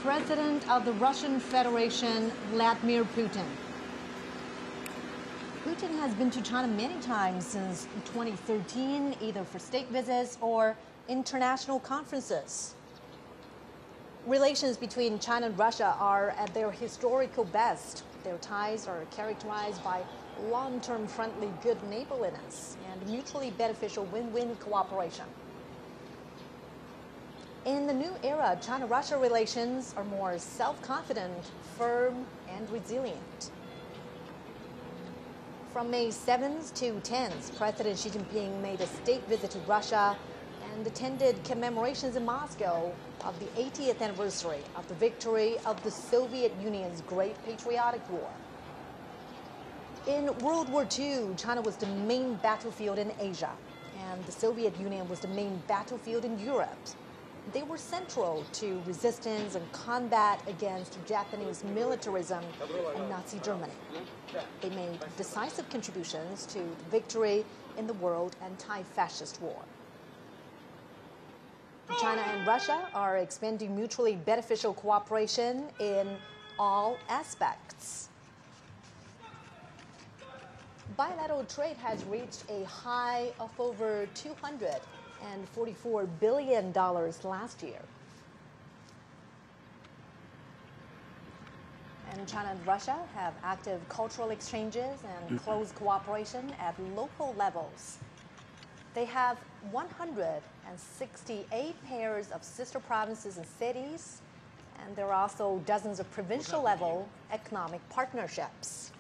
President of the Russian Federation, Vladimir Putin. Putin has been to China many times since 2013, either for state visits or international conferences. Relations between China and Russia are at their historical best. Their ties are characterized by long-term friendly good neighborliness and mutually beneficial win-win cooperation. In the new era, China-Russia relations are more self-confident, firm, and resilient. From May 7th to 10th, President Xi Jinping made a state visit to Russia and attended commemorations in Moscow of the 80th anniversary of the victory of the Soviet Union's Great Patriotic War. In World War II, China was the main battlefield in Asia, and the Soviet Union was the main battlefield in Europe. They were central to resistance and combat against Japanese militarism and Nazi Germany. They made decisive contributions to the victory in the World Anti-Fascist War. China and Russia are expanding mutually beneficial cooperation in all aspects. Bilateral trade has reached a high of over $244 billion last year. And China and Russia have active cultural exchanges and close cooperation at local levels. They have 168 pairs of sister provinces and cities, and there are also dozens of provincial-level economic partnerships.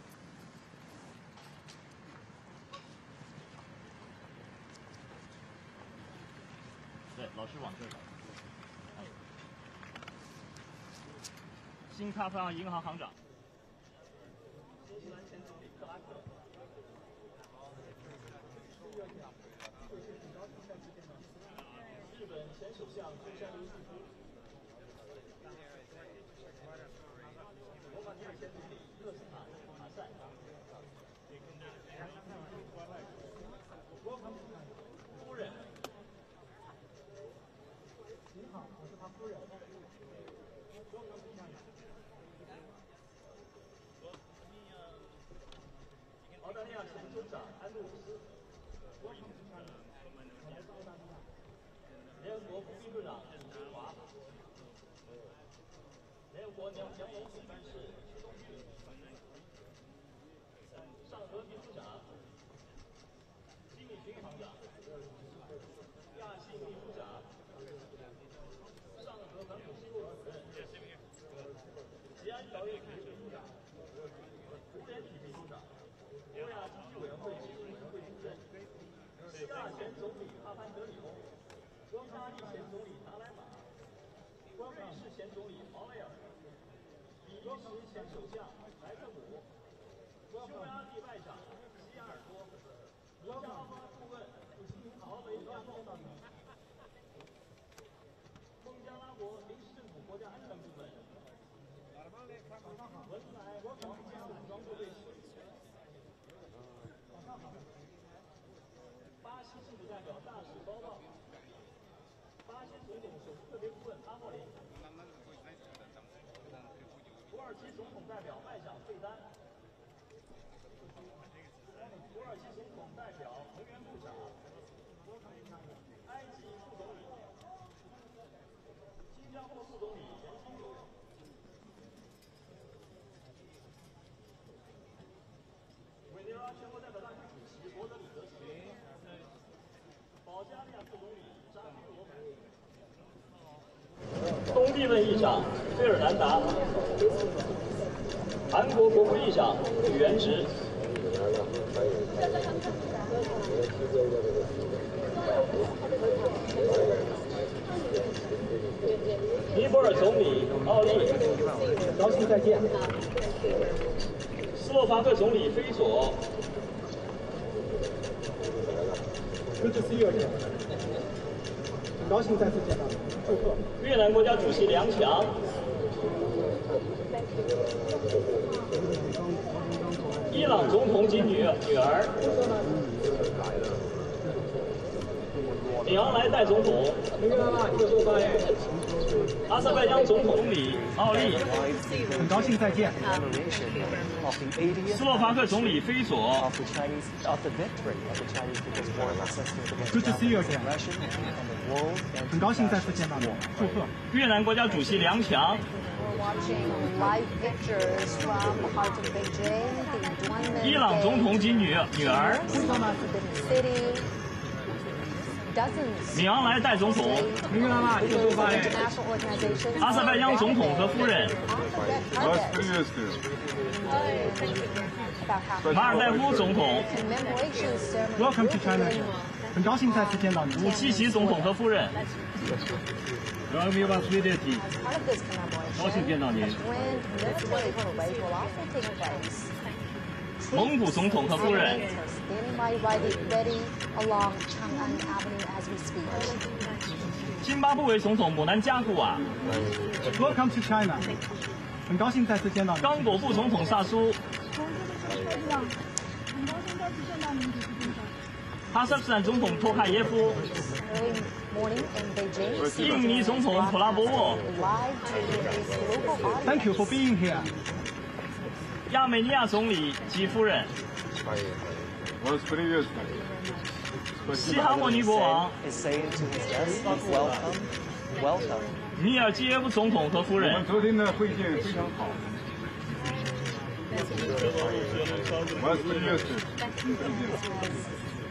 东帝汶议长费尔南达，韩国国会议长吕元直，尼泊尔总理奥利，高兴再见。斯洛伐克总理菲佐。 Good to see you again. 很高兴再次见到你，祝贺。越南国家主席梁强，伊朗总统及女儿，里昂莱代总统，阿塞拜疆总统理奥利，很高兴再见。斯洛伐克总理菲佐。 Good to see you again. 很高兴再次见到你，祝贺。越南国家主席梁强。 伊朗总统及女儿。里昂莱代总统。阿塞拜疆总统和夫人。马尔代夫总统。 Welcome to China. 很高兴再次见到你。武契奇总统和夫人。高兴见到您。蒙古总统和夫人。津巴布韦总统姆南加古瓦。Welcome to China. 很高兴再次见到你。刚果布总统萨苏。 哈萨克斯坦总统托卡耶夫，印尼总统普拉博沃 Thank you for being here. 亚美尼亚总理及夫人，西哈莫尼国王，米尔基耶夫总统和夫人，昨天的会见非常好。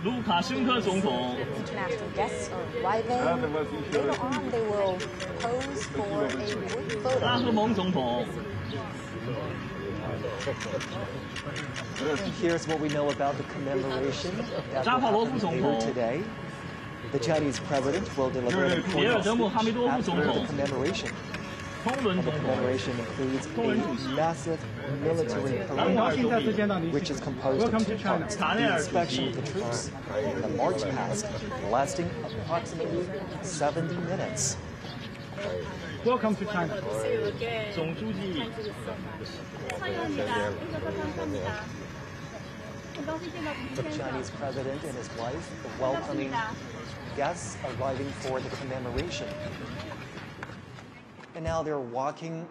卢卡申科总统。 International guests are arriving. Later on, they will pose for a group 拉 photo. 赫蒙总统。 And here's what we know about the commemoration that 扎 will 帕罗夫 happen 总 later 统。 today. The Chinese president will deliver an 比尔 important 德穆哈密 speech 多夫总 after the 统。 commemoration. 通伦 And the 总统。 commemoration includes a massive military 兰纳尔 parade, 总再次见 理。到你 which is composed of Welcome two to China. parts: 卡内 the 尔主 inspection 席 of the troops and the march past, lasting approximately 70 minutes. Welcome to China. 总书记。 The Chinese president and his wife welcoming guests arriving for the commemoration. And now they're walking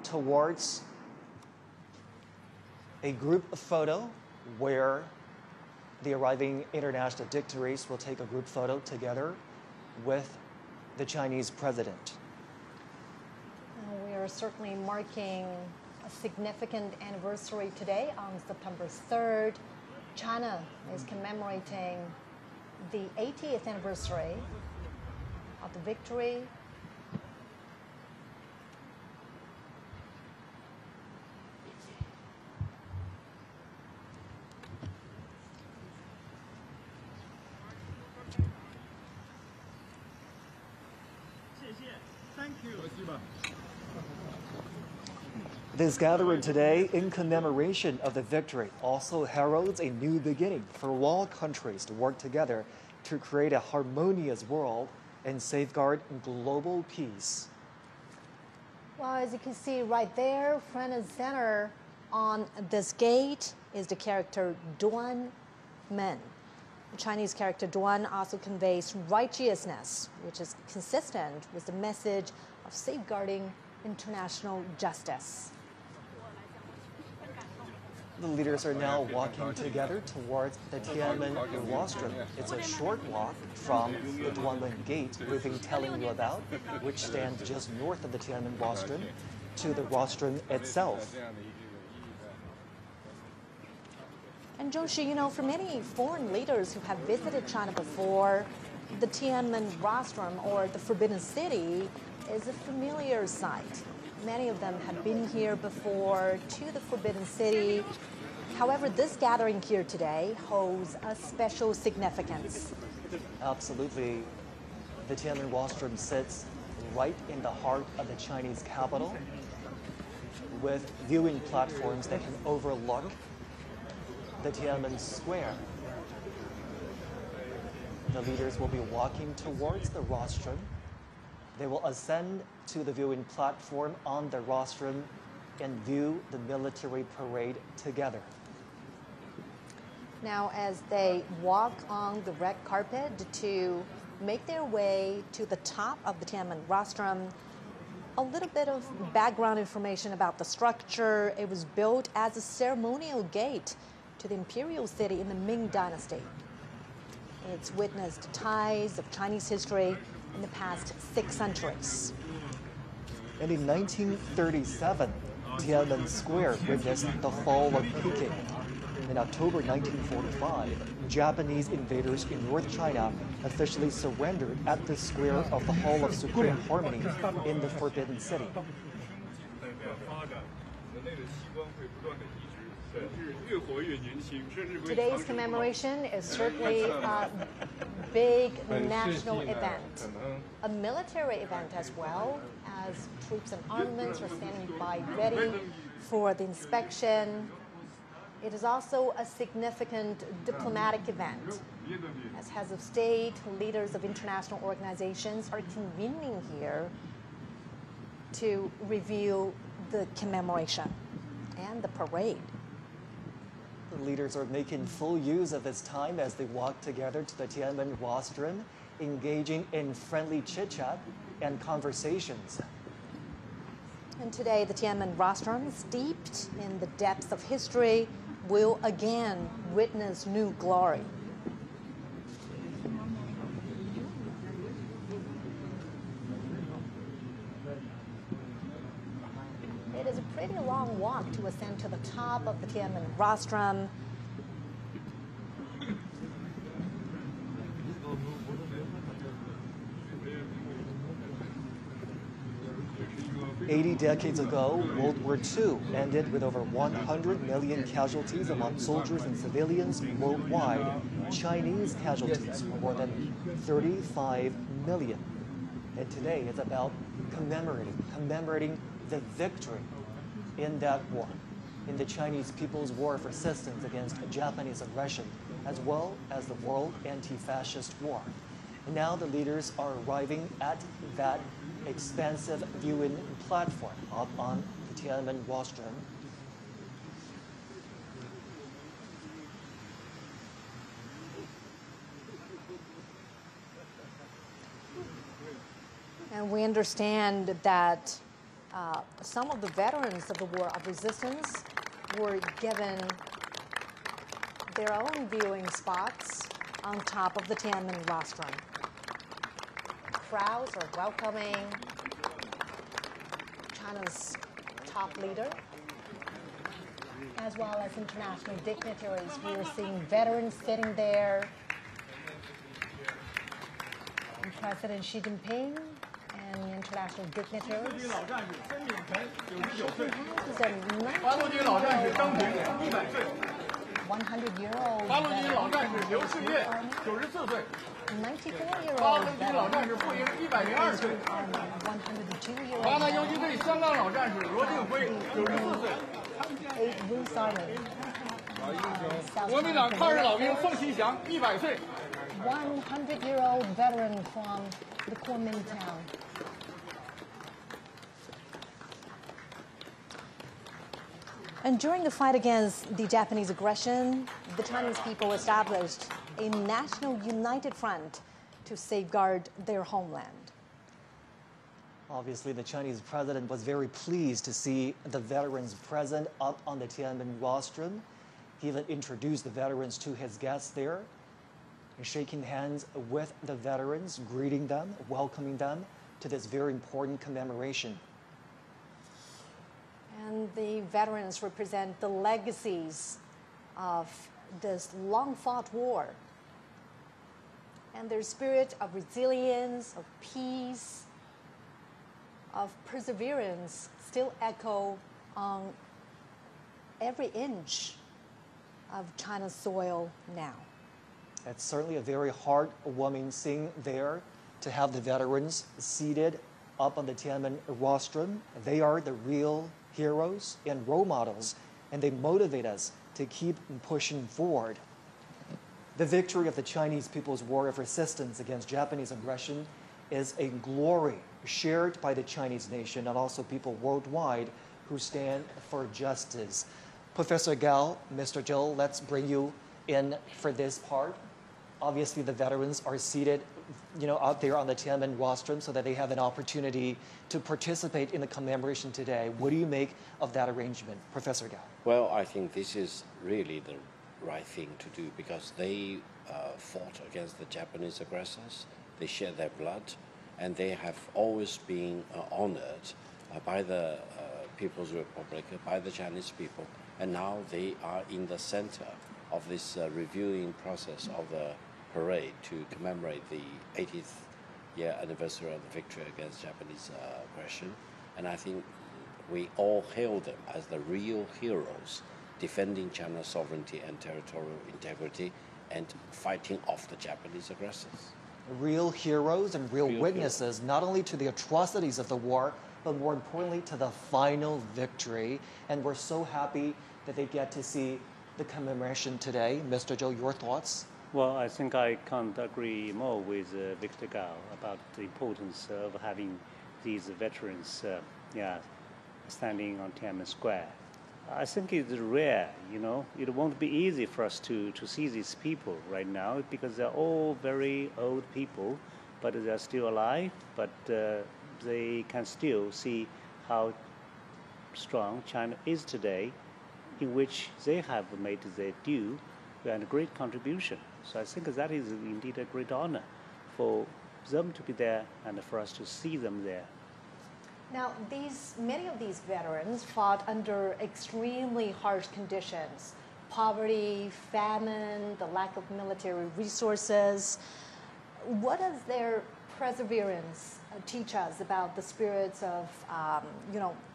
towards a group photo where the arriving international dignitaries will take a group photo together with the Chinese president. We are certainly marking a significant anniversary today on September 3rd. China is commemorating the 80th anniversary of the victory This gathering today in commemoration of the victory also heralds a new beginning for all countries to work together to create a harmonious world and safeguard global peace. Well, as you can see right there, front and center on this gate is the character Duan Men. The Chinese character Duan also conveys righteousness, which is consistent with the message of safeguarding international justice. The leaders are now walking together towards the Tiananmen rostrum. It's a short walk from the Duanmen Gate we've been telling you about, which stands just north of the Tiananmen rostrum, to the rostrum itself. And Zhongxi, you know, for many foreign leaders who have visited China before, the Tiananmen rostrum, or the Forbidden City, is a familiar sight. Many of them have been here before to the Forbidden City. However, this gathering here today holds a special significance. Absolutely. The Tiananmen rostrum sits right in the heart of the Chinese capital, with viewing platforms that can overlook the Tiananmen Square. The leaders will be walking towards the rostrum. They will ascend to the viewing platform on the rostrum and view the military parade together. Now, as they walk on the red carpet to make their way to the top of the Tiananmen rostrum, a little bit of background information about the structure. It was built as a ceremonial gate to the imperial city in the Ming Dynasty. It's witnessed ties of Chinese history in the past 6 centuries. And in 1937, Tiananmen Square witnessed the fall of Peking. In October 1945, Japanese invaders in North China officially surrendered at the square of the Hall of Supreme Harmony in the Forbidden City. Today's commemoration is certainly a big national event, a military event as well, as troops and armaments are standing by ready for the inspection. It is also a significant diplomatic event, as heads of state, leaders of international organizations are convening here to review the commemoration and the parade. The leaders are making full use of this time as they walk together to the Tiananmen rostrum, engaging in friendly chit-chat and conversations. And today, the Tiananmen rostrum, steeped in the depths of history, will again witness new glory. It is a pretty long walk to ascend to the top of the Tiananmen rostrum. 80 decades ago, World War II ended with over 100 million casualties among soldiers and civilians worldwide. Chinese casualties were more than 35 million. And today it's about commemorating the victory in that war, in the Chinese People's War of Resistance against Japanese aggression, as well as the World Anti-Fascist War. And now the leaders are arriving at that expansive viewing platform up on the Tiananmen rostrum. And we understand that some of the veterans of the War of Resistance were given their own viewing spots on top of the Tiananmen rostrum. Crowds are welcoming China's top leader, as well as international dignitaries. We are seeing veterans sitting there, and President Xi Jinping and international dignitaries. 100-year-old 94-year-old 102-year-old 华南游击队香港老战士罗定辉94岁。国民党抗日老兵凤其祥100岁。 100-year-old veteran from the Kuomintang. And during the fight against the Japanese aggression, the Chinese people established a national united front to safeguard their homeland. Obviously, the Chinese president was very pleased to see the veterans present up on the Tiananmen rostrum. He even introduced the veterans to his guests there, shaking hands with the veterans, greeting them, welcoming them to this very important commemoration. And the veterans represent the legacies of this long-fought war. And their spirit of resilience, of peace, of perseverance still echo on every inch of China's soil now. It's certainly a very heartwarming scene there to have the veterans seated up on the Tiananmen rostrum. They are the real heroes and role models, and they motivate us to keep pushing forward. The victory of the Chinese People's War of Resistance against Japanese aggression is a glory shared by the Chinese nation and also people worldwide who stand for justice. Professor Gao, Mr. Zhou, let's bring you in for this part. Obviously, the veterans are seated, out there on the Tiananmen rostrum so that they have an opportunity to participate in the commemoration today. What do you make of that arrangement, Professor Gao? Well, I think this is really the right thing to do because they fought against the Japanese aggressors. They shed their blood, and they have always been honored by the People's Republic, by the Chinese people, and now they are in the center of this reviewing process of the parade to commemorate the 80th year anniversary of the victory against Japanese aggression. And I think we all hail them as the real heroes defending China's sovereignty and territorial integrity and fighting off the Japanese aggressors. Real heroes and real witnesses, not only to the atrocities of the war, but more importantly to the final victory. And we're so happy that they get to see the commemoration today. Mr. Zhou, your thoughts? Well, I think I can't agree more with Victor Gao about the importance of having these veterans standing on Tiananmen Square. I think it's rare, It won't be easy for us to see these people right now because they're all very old people, but they're still alive, but they can still see how strong China is today, in which they have made their due and a great contribution. So I think that is indeed a great honor for them to be there and for us to see them there. Now, many of these veterans fought under extremely harsh conditions: poverty, famine, the lack of military resources. What does their perseverance teach us about the spirits of,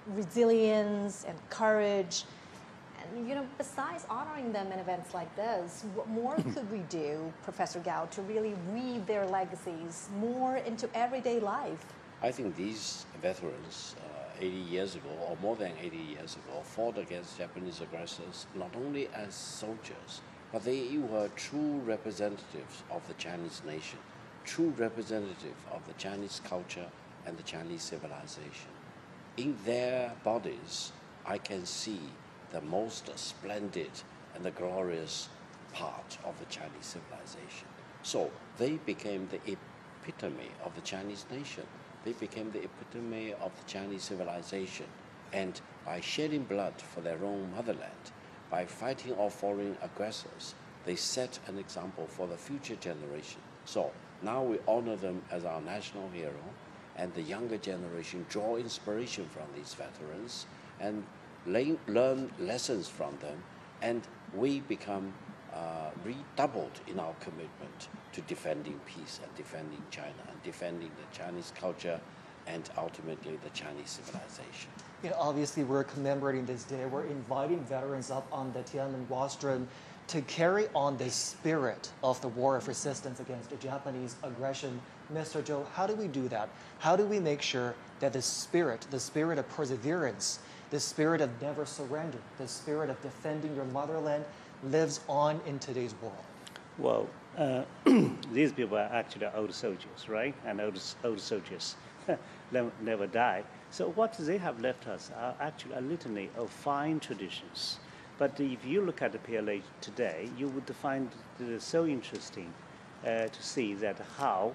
resilience and courage? And, besides honoring them in events like this, what more could we do, Professor Gao, to really weave their legacies more into everyday life? I think these veterans, 80 years ago, or more than 80 years ago, fought against Japanese aggressors not only as soldiers, but they were true representatives of the Chinese nation, true representative of the Chinese culture and the Chinese civilization. In their bodies, I can see the most splendid and the glorious part of the Chinese civilization. So they became the epitome of the Chinese nation. They became the epitome of the Chinese civilization. And by shedding blood for their own motherland, by fighting off foreign aggressors, they set an example for the future generation. So now we honor them as our national hero, and the younger generation draw inspiration from these veterans and learn lessons from them, and we become redoubled in our commitment to defending peace and defending China and defending the Chinese culture and ultimately the Chinese civilization. Obviously, we're commemorating this day. We're inviting veterans up on the Tiananmen rostrum to carry on the spirit of the war of resistance against the Japanese aggression. Mr. Zhou, how do we do that? How do we make sure that the spirit of perseverance, the spirit of never surrender, the spirit of defending your motherland lives on in today's world? Well, these people are actually old soldiers, right? And old soldiers never die. So what they have left us are actually a litany of fine traditions. But if you look at the PLA today, you would find it so interesting to see that how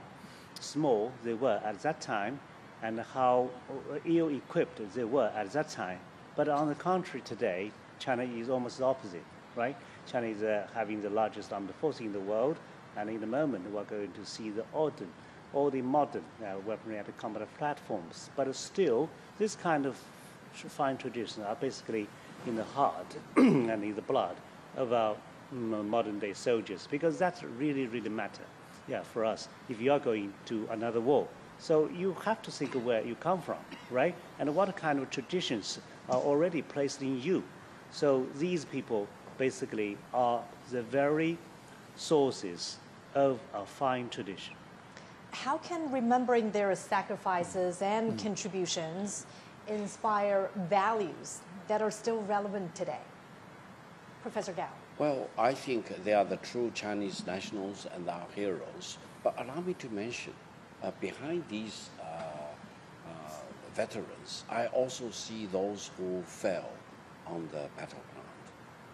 small they were at that time and how ill-equipped they were at that time. But on the contrary, today, China is almost the opposite, right? China is having the largest armed force in the world, and in a moment we're going to see all the modern weaponry and combat platforms. But still, this kind of fine traditions are basically in the heart and in the blood of our modern-day soldiers, because that really, really matter, for us if you are going to another war. So you have to think of where you come from, right? And what kind of traditions are already placed in you. So these people basically are the very sources of a fine tradition. How can remembering their sacrifices and contributions inspire values that are still relevant today? Professor Gao. Well, I think they are the true Chinese nationals and our heroes. But allow me to mention, behind these veterans, I also see those who fell on the battleground,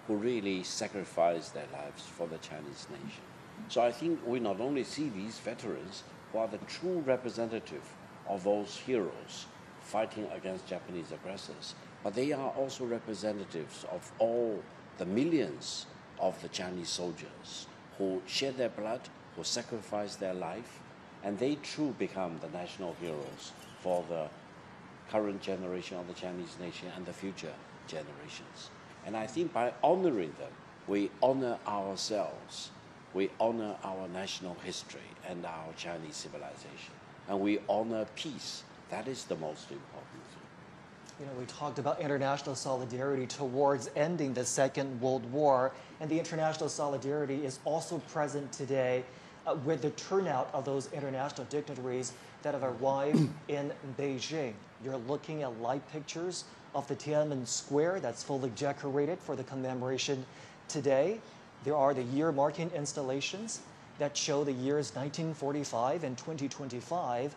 who really sacrificed their lives for the Chinese nation. So I think we not only see these veterans who are the true representative of those heroes fighting against Japanese aggressors, but they are also representatives of all the millions of the Chinese soldiers who shed their blood, who sacrificed their life, and they too become the national heroes for the current generation of the Chinese nation and the future generations. And I think by honoring them, we honor ourselves, we honor our national history and our Chinese civilization, and we honor peace. That is the most important thing. We talked about international solidarity towards ending the Second World War, and the international solidarity is also present today with the turnout of those international dignitaries that have arrived in Beijing. You're looking at live pictures of the Tiananmen Square that's fully decorated for the commemoration today. There are the year-marking installations that show the years 1945 and 2025.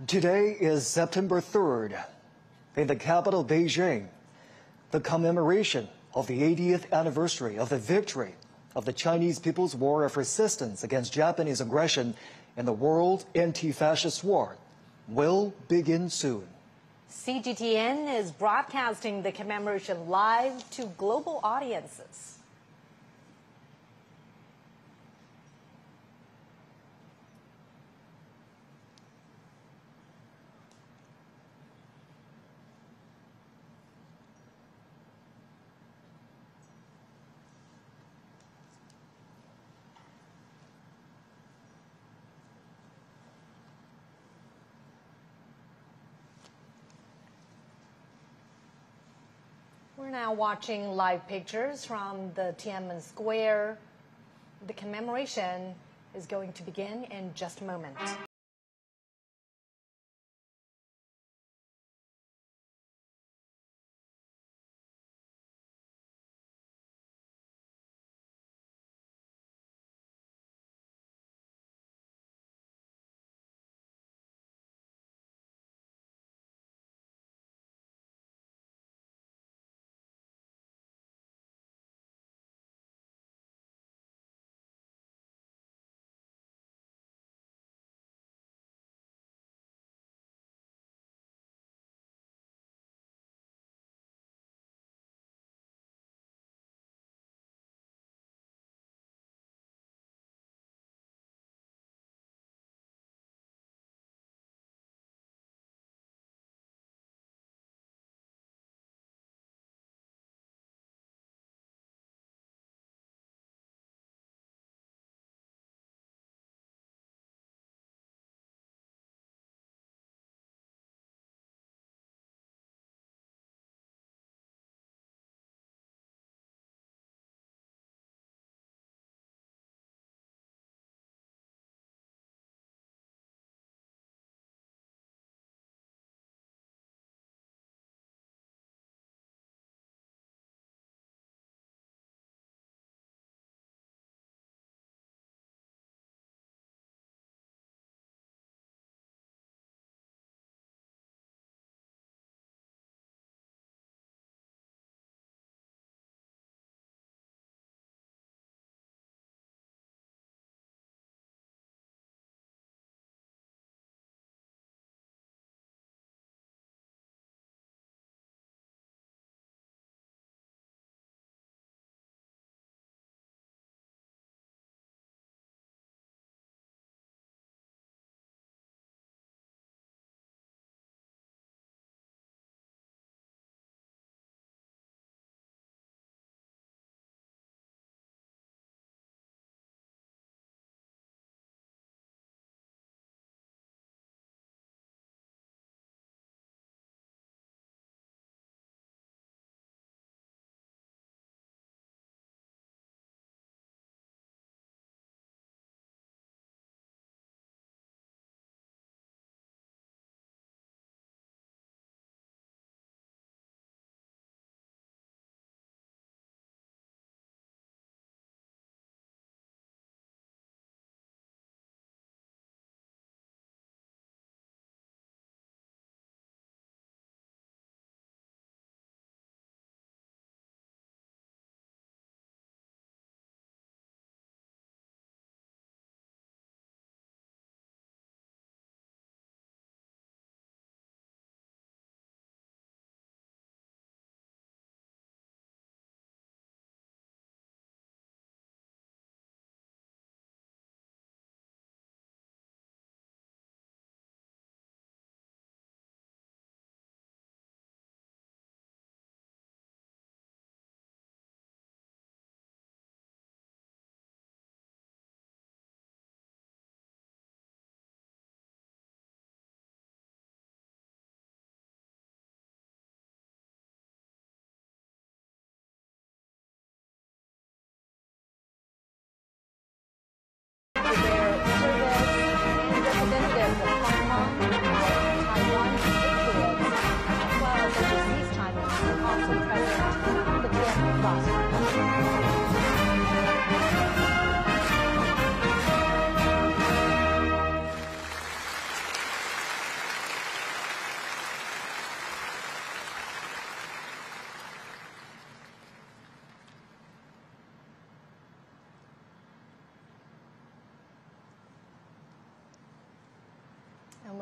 Today is September 3rd. In the capital Beijing, the commemoration of the 80th anniversary of the victory of the Chinese People's War of Resistance against Japanese aggression in the World Anti-Fascist War will begin soon. CGTN is broadcasting the commemoration live to global audiences. We're now watching live pictures from the Tiananmen Square. The commemoration is going to begin in just a moment.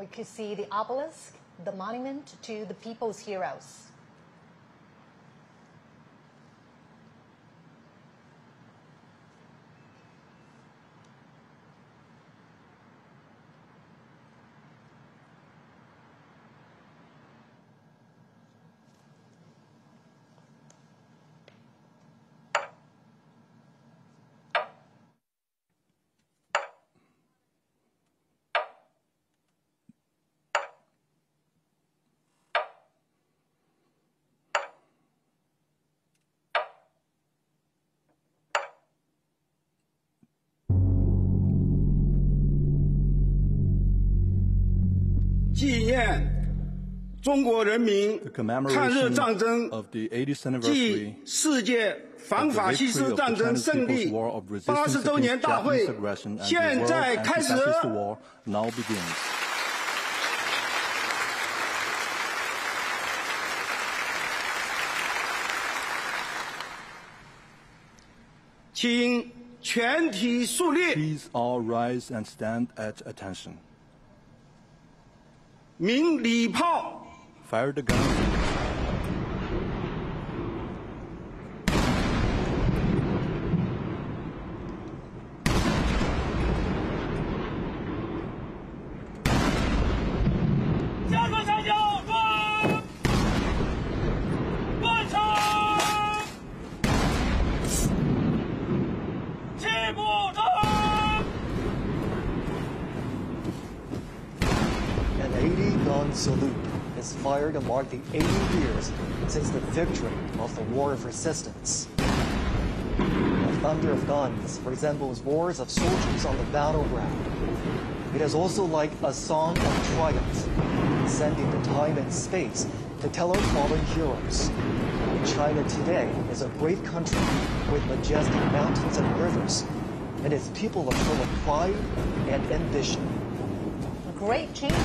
we could see the obelisk, the monument to the people's heroes. The commemoration of the 80th anniversary of the victory of the Chinese People's War of Resistance against Japanese aggression and the World Anti-Fascist War now begins. Please all rise and stand at attention. Fire the gun. An 80-gun salute is fired to mark the 80 years since the victory of the War of Resistance. The thunder of guns resembles roars of soldiers on the battleground. It is also like a song of triumph, sending the time and space to tell our fallen heroes. China today is a great country with majestic mountains and rivers, and its people are full of pride and ambition. Great changes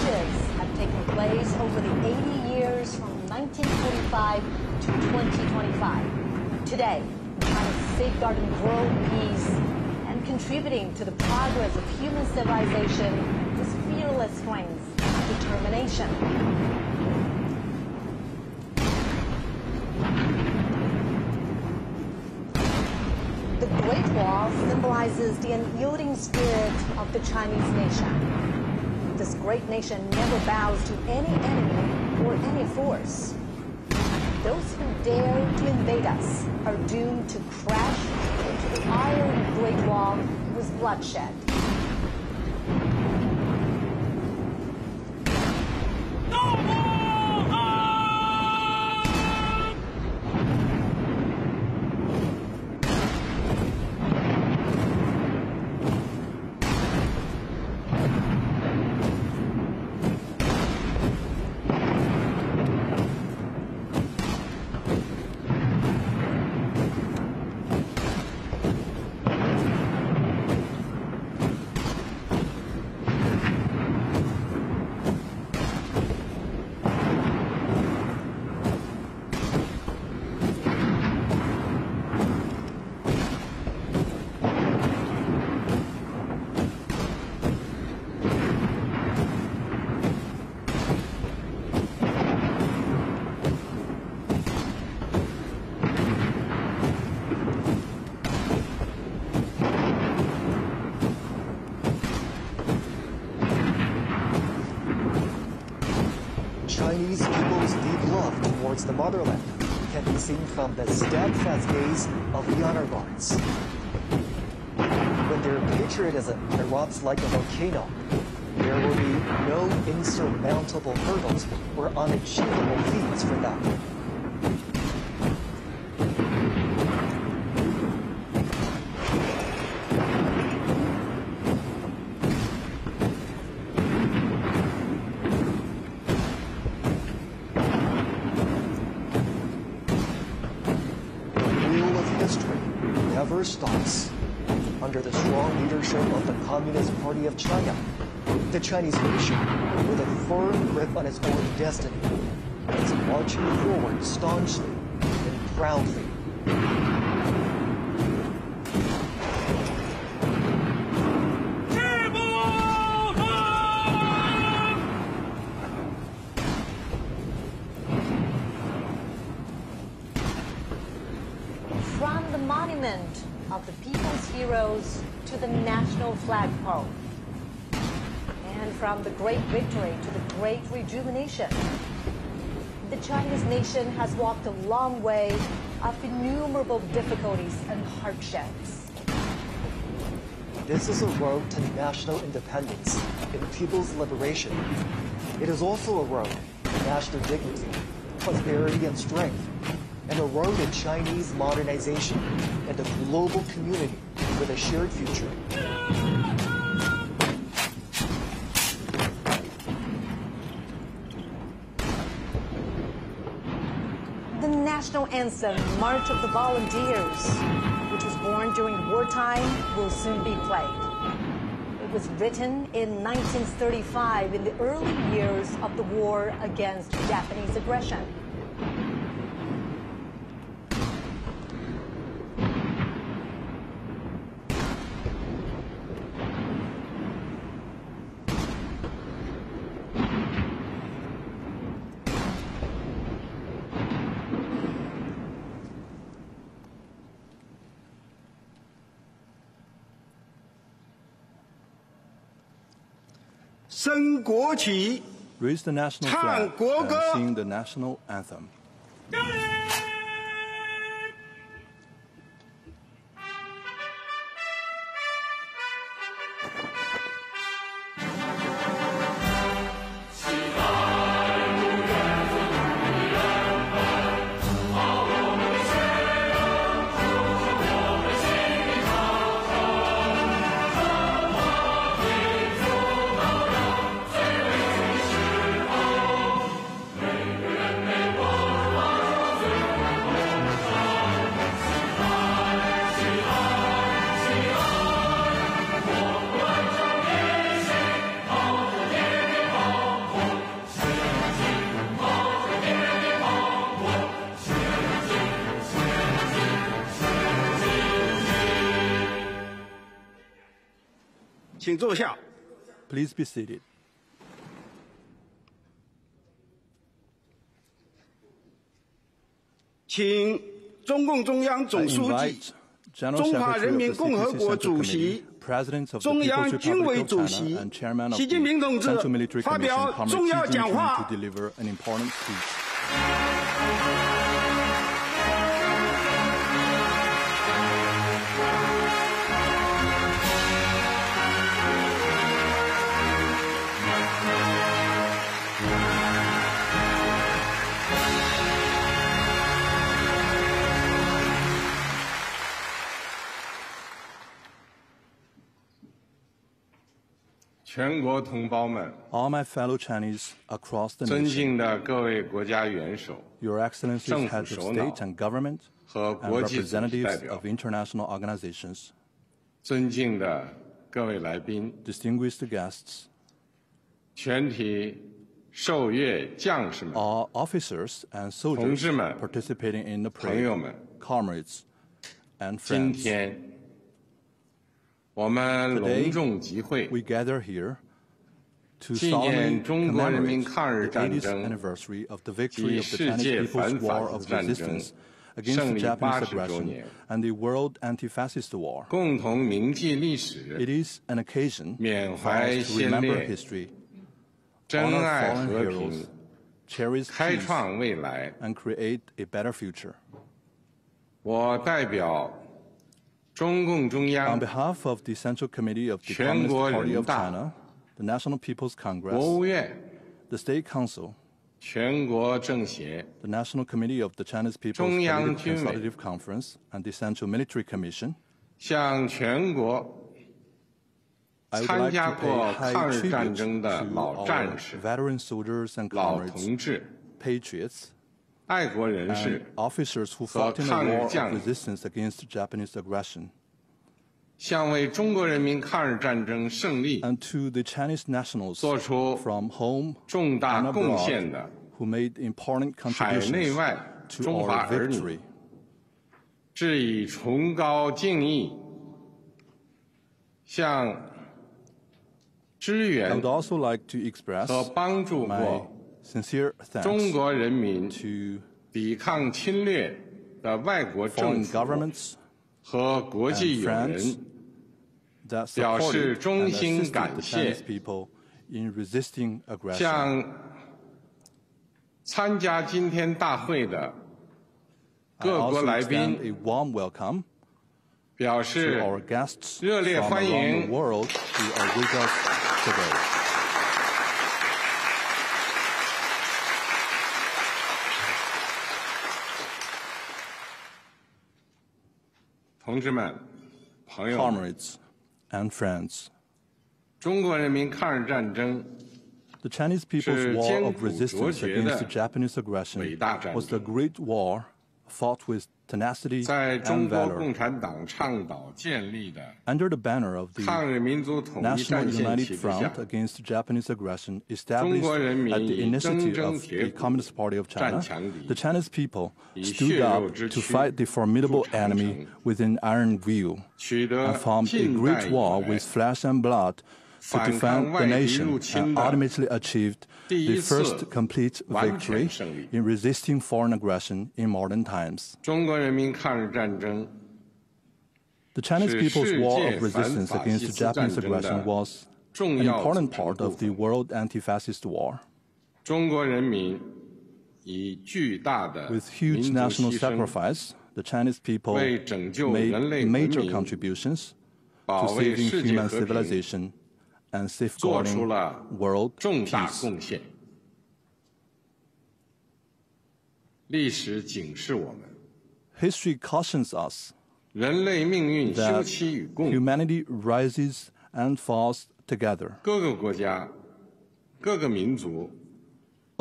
have taken place over the 80 years from 1945 to 2025. Today, China is safeguarding world peace and contributing to the progress of human civilization with fearless strength and determination. The Great Wall symbolizes the unyielding spirit of the Chinese nation. This great nation never bows to any enemy or any force. Those who dare to invade us are doomed to crash into the iron Great Wall with bloodshed. Chinese people's deep love towards the motherland can be seen from the steadfast gaze of the honor guards. When their patriotism erupts like a volcano, there will be no insurmountable hurdles or unachievable feats for them. Never stops. Under the strong leadership of the Communist Party of China, the Chinese nation, with a firm grip on its own destiny, is marching forward staunchly and proudly. monument of the people's heroes to the national flagpole. And from the great victory to the great rejuvenation, the Chinese nation has walked a long way of innumerable difficulties and hardships. This is a road to national independence and people's liberation. It is also a road to national dignity, prosperity and strength, and a road to Chinese modernization and a global community with a shared future. The national anthem, March of the Volunteers, which was born during wartime, will soon be played. It was written in 1935 in the early years of the war against Japanese aggression. Raise the national flag and sing the national anthem. Please be seated. I invite General Secretary of the 62nd Committee, President of the People's Republic of China, and Chairman of the Central Military Commission, Comrade Xi Jinping, to deliver an important speech. All my fellow Chinese across the nation, Your Excellencies, heads of state and government, and representatives of international organizations, distinguished guests, all officers and soldiers participating in the parade, comrades and friends. Today, we gather here to solemnly commemorate the 80th anniversary of the victory of the Chinese People's War of Resistance against the Japanese aggression and the World Anti-Fascist War. It is an occasion for us to remember history, honor fallen heroes, cherish peace, and create a better future. On behalf of the Central Committee of the Communist Party of China, the National People's Congress, the State Council, the National Committee of the Chinese People's Political Consultative Conference, and the Central Military Commission, I would like to pay high tribute to our veteran soldiers and comrades, patriots, and officers who fought in the war of resistance against Japanese aggression, and to the Chinese nationals from home and abroad who made important contributions to our victory. I would also like to express my sincere thanks to foreign governments, 和国际友人 that 表示 supported 衷 and 心 assisted 感 the 谢 Chinese people in resisting aggression. 向参加今天大会的 I 各国 also 来 extend 宾 a warm welcome 表 to 示 our guests 热烈 from 欢 around 迎 the world who are with us today. 同志们、朋友们， Comrades and friends, 中国人民抗日战争 the Chinese people's 是 war 艰 of 苦卓 resistance 绝 against the 的 Japanese aggression 伟大战 was the 争， great war fought with tenacity 在中 and 国 valor. 共产党倡导建立的 Under the banner of the 抗日民族统一 National 战线 United 旗帜下 Front，against Japanese aggression 中 established 国人民 at the 以铮 initiative 铮 of 铁 the 骨 Communist Party of 战 China, 强敌， the Chinese people 以 stood 血肉 up 之 to 躯 fight the formidable 筑长 enemy 城， within iron view, 取得 and formed a 近代 great 以 war 来 with flesh and blood to 反抗 defend 外 the 敌 nation, 入侵 and 的 ultimately achieved 第 the 一次 first complete 完全 victory 胜利。 in resisting foreign aggression in modern times. 中国人民抗日战争 The Chinese 是 people's 世 war 界 of 反 resistance 法 against 西 the 斯战 Japanese 争 aggression 的 was 重 an 要组 important 成 part 部 of the 分。 world anti-fascist war. 中国人民以巨大的 With 民 huge 族 national 牺牲， sacrifice, the Chinese people 为拯救 made 人类文 major 明， contributions 保 to 卫 saving 世界 human 和平 civilization and 做出 safeguarding 了 world 重大 peace. 贡献。历史警示我们， History cautions us 人类命运休 that 戚与共。 humanity rises and falls together 各个国家、各个民族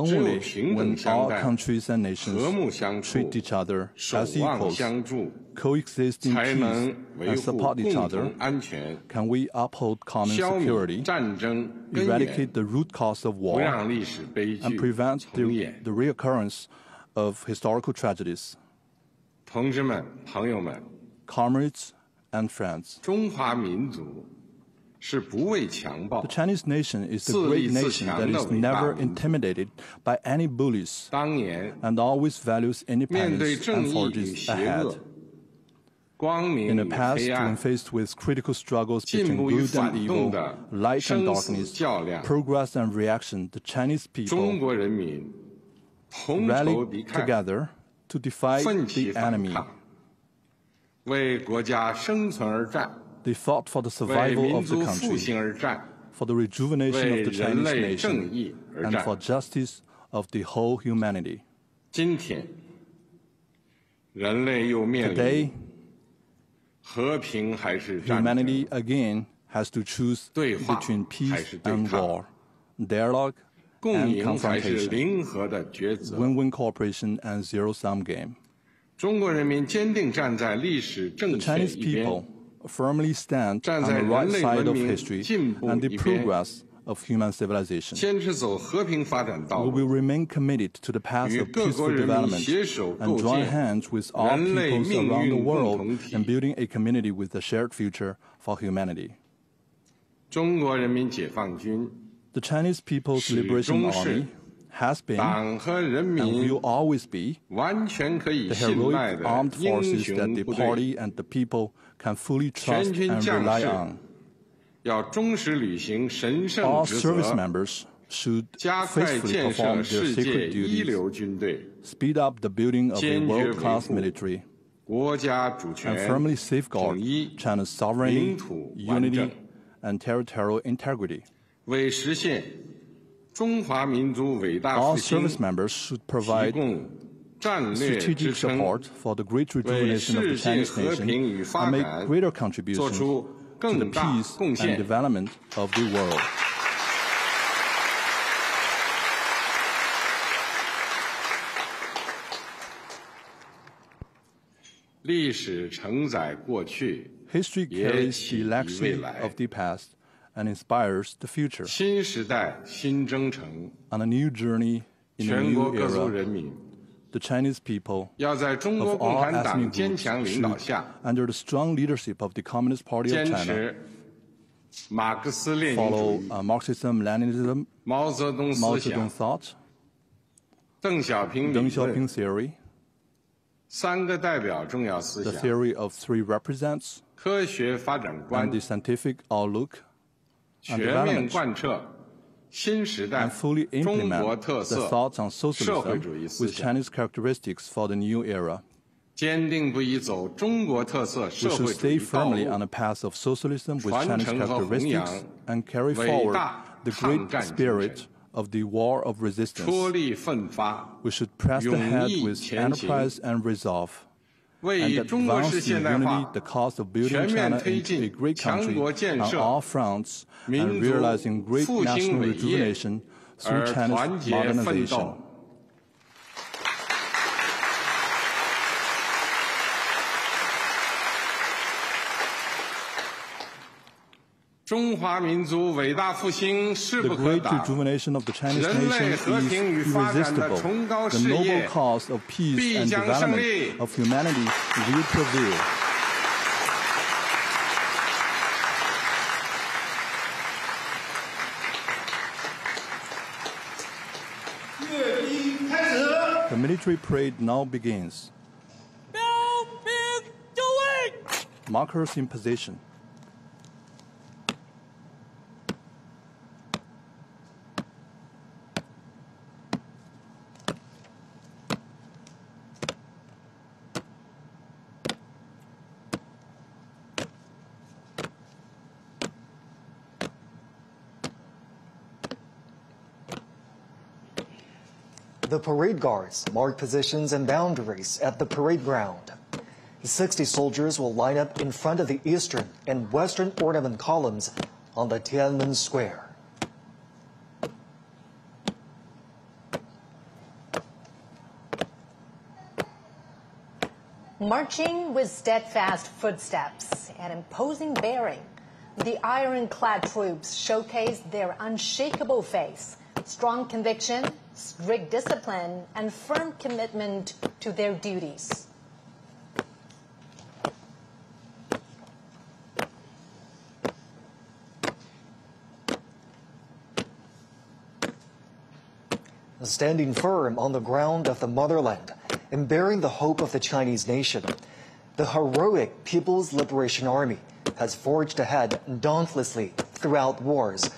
只有 only 平等 when 相 all 待、 countries and 和 nations 睦相处、 treat each other 守 as 望 equals, 相助， coexist in 才 peace 能维 and 护 support each 共 other, 同安全， can we uphold common 消灭 security, 战争根源， eradicate the root cause of 不 war, 让历史悲 and 剧 prevent 重演。 the reoccurrence of historical tragedies. 同志们、朋友们， Comrades and friends, 中华民族是不畏强暴 the，Chinese nation is the 自立 great 自 nation 强 that 的 is 伟大 never 民族。 intimidated by any bullies 当年 and always values 面对 independence 正 and 义与 forges 邪 ahead. 恶、光明 In the 与 past, 黑暗 when，faced with critical struggles 进 between 步与 good and 反动 evil, 的 light and 生死 darkness, 较量， progress and reaction, the Chinese 中 people 国人民同仇 rallied 敌忾， together to defy 奋起 the 反 enemy. 抗，为国家生存而战， They fought for the 为 survival 民 of the 族复 country, 兴而战， for the rejuvenation 为 of the 人 Chinese 类正 nation, 义而 and 战。 for justice of the whole humanity. 今天，人类又面临 Today, 和平还是战争 humanity again has to choose 对话 between 还 peace 是对 and 抗 war, dialogue 共 and 赢还是 confrontation, 零和的抉择。 win-win cooperation and zero-sum game. 中国人民坚定站在历史 The 正确 Chinese 一边 people，firmly stand 站 on 在 the right 人类 side 文 of 明 history 进步 and the 一边， progress of human civilization. 坚持走和平发展道 We 路， will remain committed to the path 与 of 各国 peaceful 人民 development 携手 and 构 join 建 hands with all 人类 peoples 命 around the 运共 world 同体 in。building a community with a shared future for humanity. 中国人民解放军 The Chinese People's 始 Liberation 终是 Army has been 党和人 and 民 will always be 完全可以 the 信赖 heroic 的 armed 英 forces that 雄 the 部队。 party and the people can fully trust 全军 and 将 rely 士 on. 要忠实履行神圣 All 职 service 责， members should 加快 faithfully 建设 perform their 世界 sacred 一 duties, 流军队， speed up the building of a 坚决维 world-class 护 military, 国家主 and 权 firmly 统 safeguard 一， China's sovereignty, 领土完 unity, 整， and territorial integrity. 为实现中华民族伟大 All 复兴 service members should 提 provide 供战略支 strategic 撑， support for the great rejuvenation of the 为世界 Chinese 和平与 nation 发 and 展 make greater 做 contributions 出 to the 更大 peace 贡 and 献。 development of the world. 历史承载过去， History 也 carries 启 the 迪未 legacy 来。 of the past and inspires the future. 新时代新征程， On a new journey in a 全 new 国各族 era, 人民 the Chinese people 要在中国 of 共 all 产党 ethnic 坚 groups 强领导 should, 下， under the strong leadership of the Communist Party of 坚 China, 持马克思列宁主 follow 义、 Marxism, Leninism, 毛泽东 Mao 思 Zedong 想、 thought, 邓小平理 Deng 论 Xiaoping theory, 三个代表重要思 The 想， theory of three represents 科学发展 and 观 the scientific outlook and 全面 development 贯彻新时代 and fully 中国 implement 特 the 色 thoughts on 社会 socialism 主义思 with 想， Chinese characteristics for the new era. 坚定不移走中国特色 We 社 should 会主 stay 义道 firmly 路 on，the path of socialism with 传 Chinese 承和弘 characteristics 扬 and carry 伟 forward 大 the 抗 great 战精 spirit 神， of the war of resistance. 出力奋发， We should press 勇 ahead 毅 with 前行， enterprise and resolve, 为 and 中国式 advance 现 in 代 unity 化 the cause of building 全面 China 推 into a 进 great 强 country 国建 on 设 all fronts 民 and 族 realizing great 复兴 national 伟业 rejuvenation through 而团 China's 结奋 modernization. 斗。中华民族伟大复兴势 The 不可 great 挡， rejuvenation of the Chinese 人类 nation 和 is 平与发展的 irresistible. 崇高 The 事 noble 业 cause of peace 必 and 将胜利。 development of humanity will prevail. The military parade now begins. Markers in position. The parade guards mark positions and boundaries at the parade ground. 60 soldiers will line up in front of the eastern and western ornament columns on the Tiananmen Square. Marching with steadfast footsteps and imposing bearing, the ironclad troops showcase their unshakable faith, strong conviction, strict discipline, and firm commitment to their duties. Standing firm on the ground of the motherland and bearing the hope of the Chinese nation, the heroic People's Liberation Army has forged ahead dauntlessly throughout wars,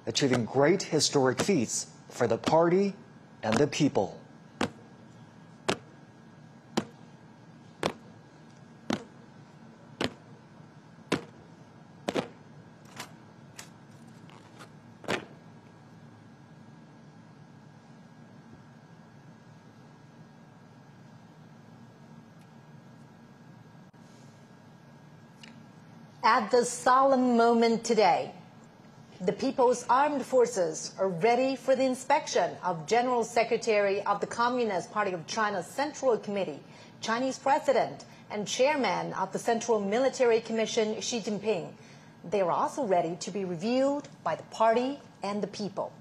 achieving great historic feats for the party and the people. At this solemn moment today, the People's Armed Forces are ready for the inspection of General Secretary of the Communist Party of China's Central Committee, Chinese President, and Chairman of the Central Military Commission, Xi Jinping. They are also ready to be reviewed by the party and the people.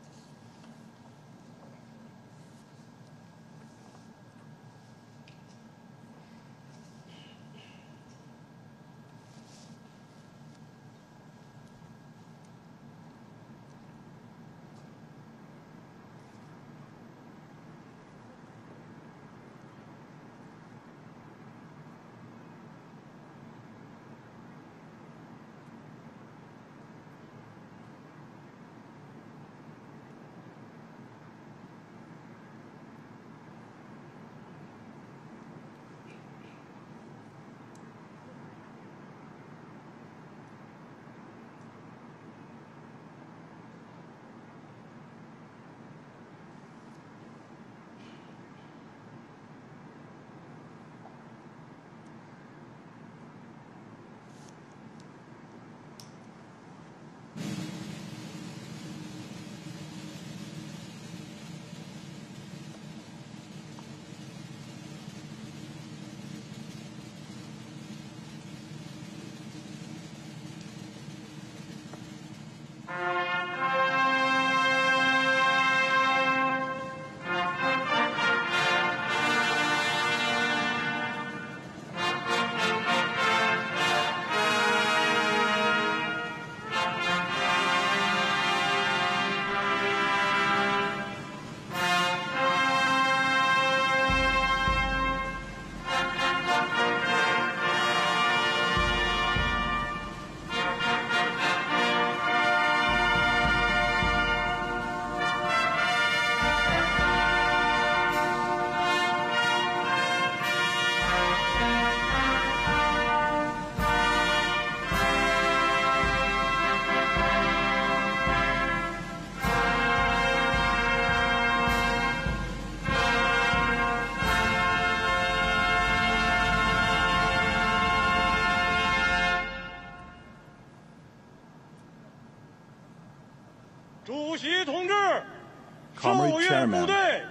Comrade Chairman, the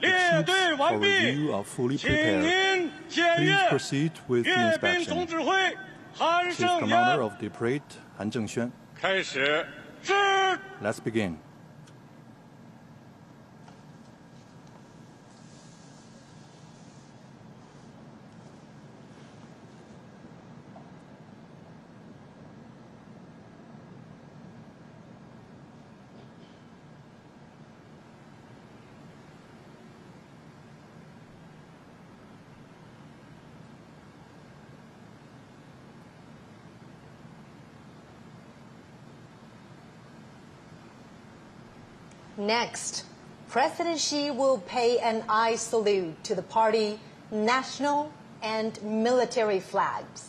chiefs for review are fully prepared. Please proceed with the inspection. Chief Commander of the Parade, Han Zhengxuan. Let's begin. Next, President Xi will pay an eye salute to the party national and military flags.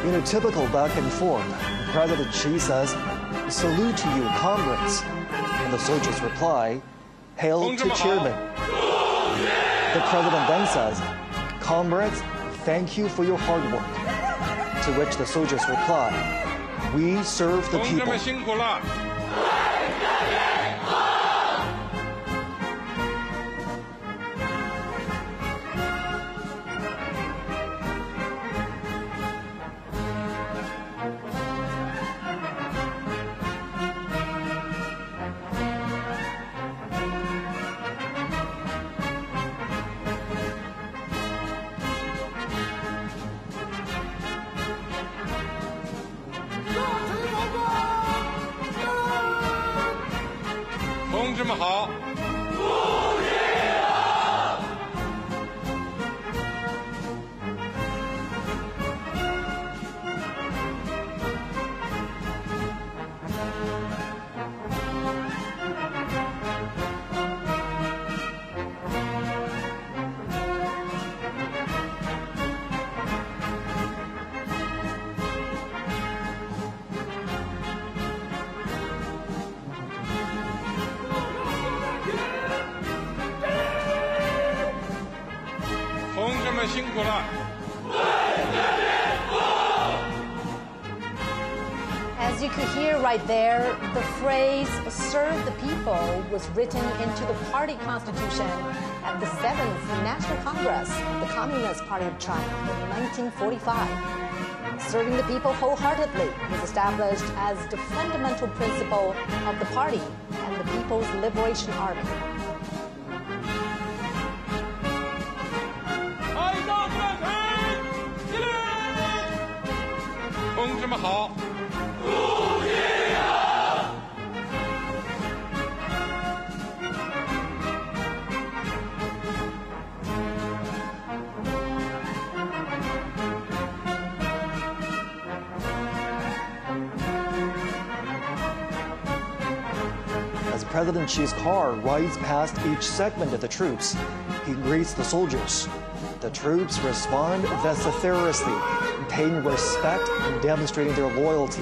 In a typical back and forth, President Xi says, "Salute to you, comrades." And the soldiers reply, "Hail to Chairman." The president then says, "Comrades, thank you for your hard work." To which the soldiers reply, "We serve the people." As you could hear right there, the phrase "serve the people" was written into the party constitution at the 7th National Congress of the Communist Party of China in 1945. Serving the people wholeheartedly was established as the fundamental principle of the party and the People's Liberation Army. President Xi's car rides past each segment of the troops, he greets the soldiers. The troops respond vociferously, paying respect and demonstrating their loyalty.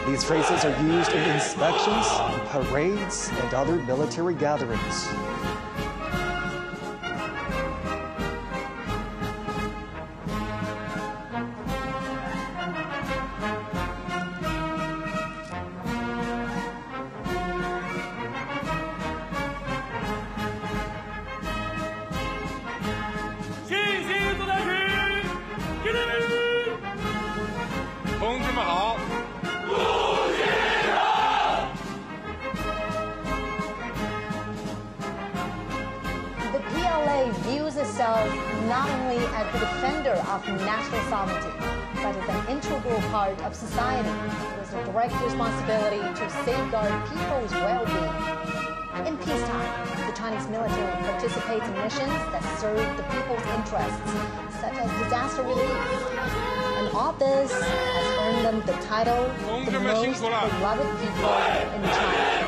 These phrases are used in inspections, parades, and other military gatherings. The PLA views itself not only as the defender of national sovereignty, but as an integral part of society with a direct responsibility to safeguard people's well-being. In peacetime, the Chinese military participates in missions that serve the people's interests, such as disaster relief. And all this has earned them the title the most beloved people in China.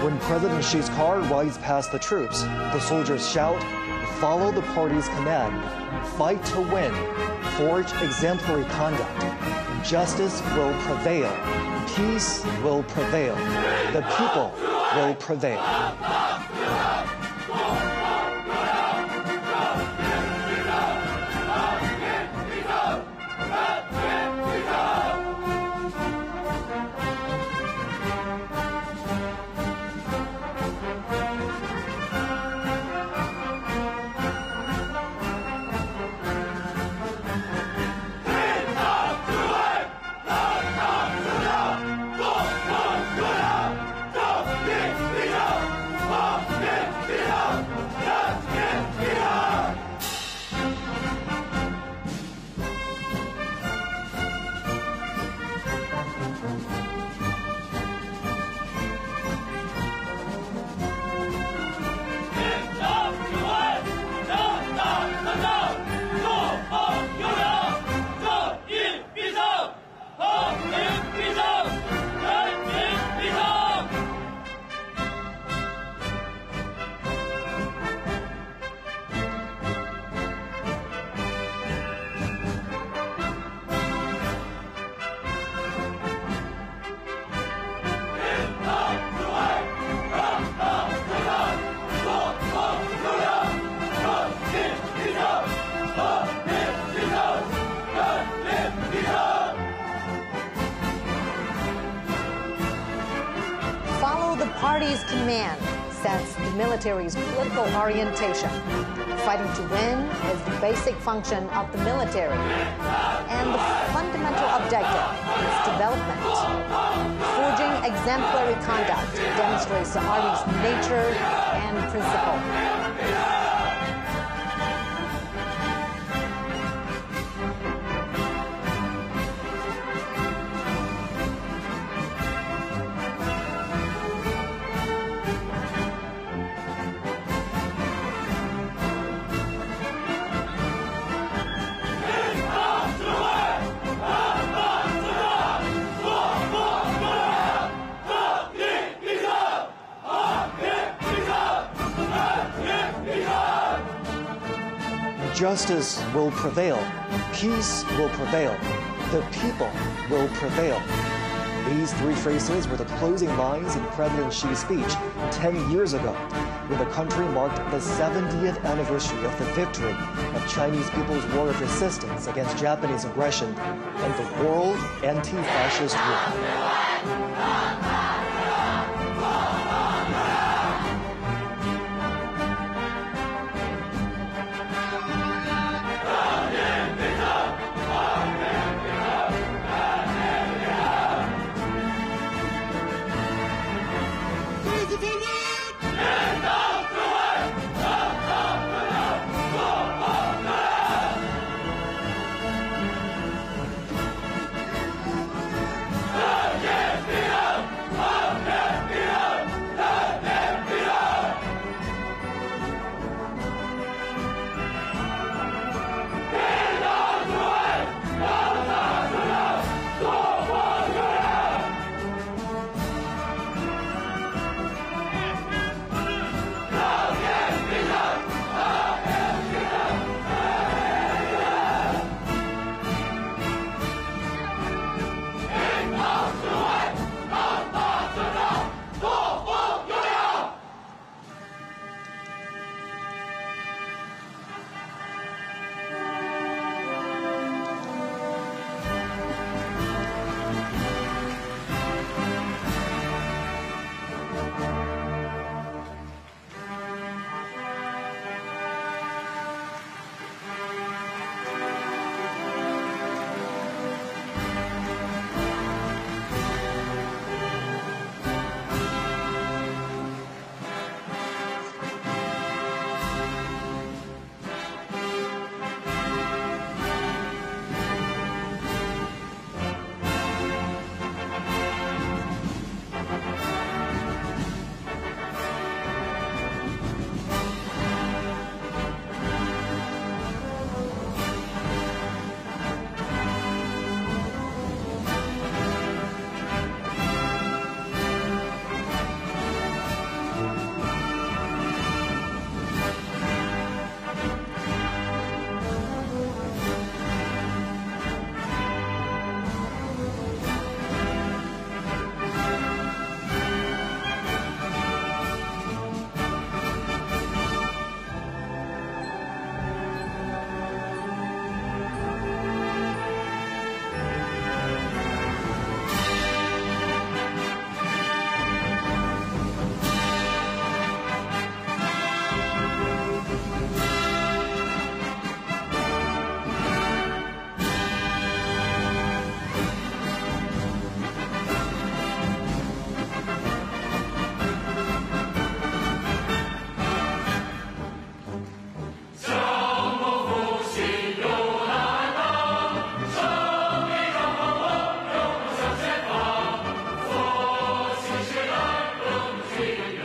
When President Xi's car rides past the troops, the soldiers shout, "Follow the party's command, fight to win, forge exemplary conduct. Justice will prevail, peace will prevail, the people will prevail." Yeah! command sets the military's political orientation. Fighting to win is the basic function of the military, and the fundamental objective is development. Forging exemplary conduct demonstrates the Army's nature and principle. Justice will prevail. Peace will prevail. The people will prevail. These three phrases were the closing lines in President Xi's speech 10 years ago, when the country marked the 70th anniversary of the victory of Chinese People's War of Resistance against Japanese aggression and the World Anti-Fascist War.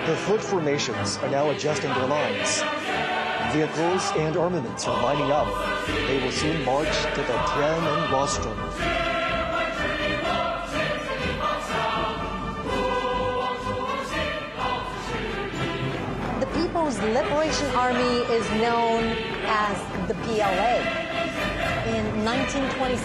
The foot formations are now adjusting their lines. Vehicles and armaments are lining up. They will soon march to the Tiananmen rostrum. The People's Liberation Army is known as the PLA. In 1927,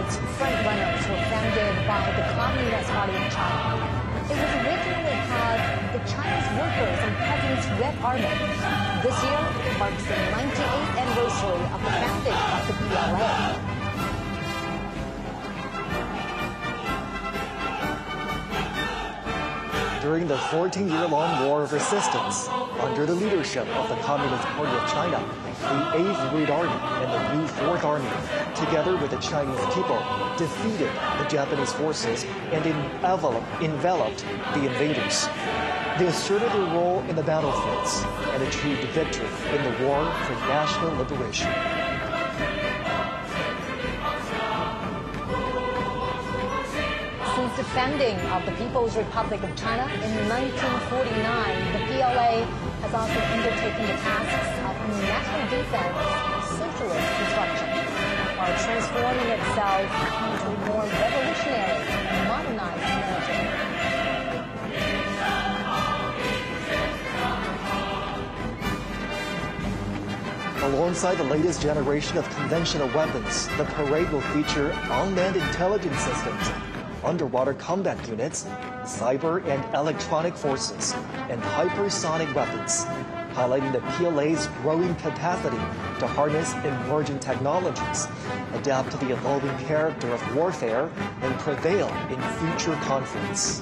its frontrunners were founded by the Communist Party of China. It was originally called the Chinese Workers and Peasants Red Army. This year marks the 98th anniversary of the founding of the PLA. During the 14-year-long War of Resistance, under the leadership of the Communist Party of China, the 8th Red Army and the new 4th Army, together with the Chinese people, defeated the Japanese forces and enveloped the invaders. They asserted their role in the battlefields and achieved victory in the war for national liberation. Since the founding of the People's Republic of China in 1949, the PLA has also undertaken the tasks of national defense and socialist construction, while transforming itself into a more revolutionary and modernized military. Alongside the latest generation of conventional weapons, the parade will feature unmanned intelligence systems, underwater combat units, cyber and electronic forces, and hypersonic weapons, highlighting the PLA's growing capacity to harness emerging technologies, adapt to the evolving character of warfare, and prevail in future conflicts.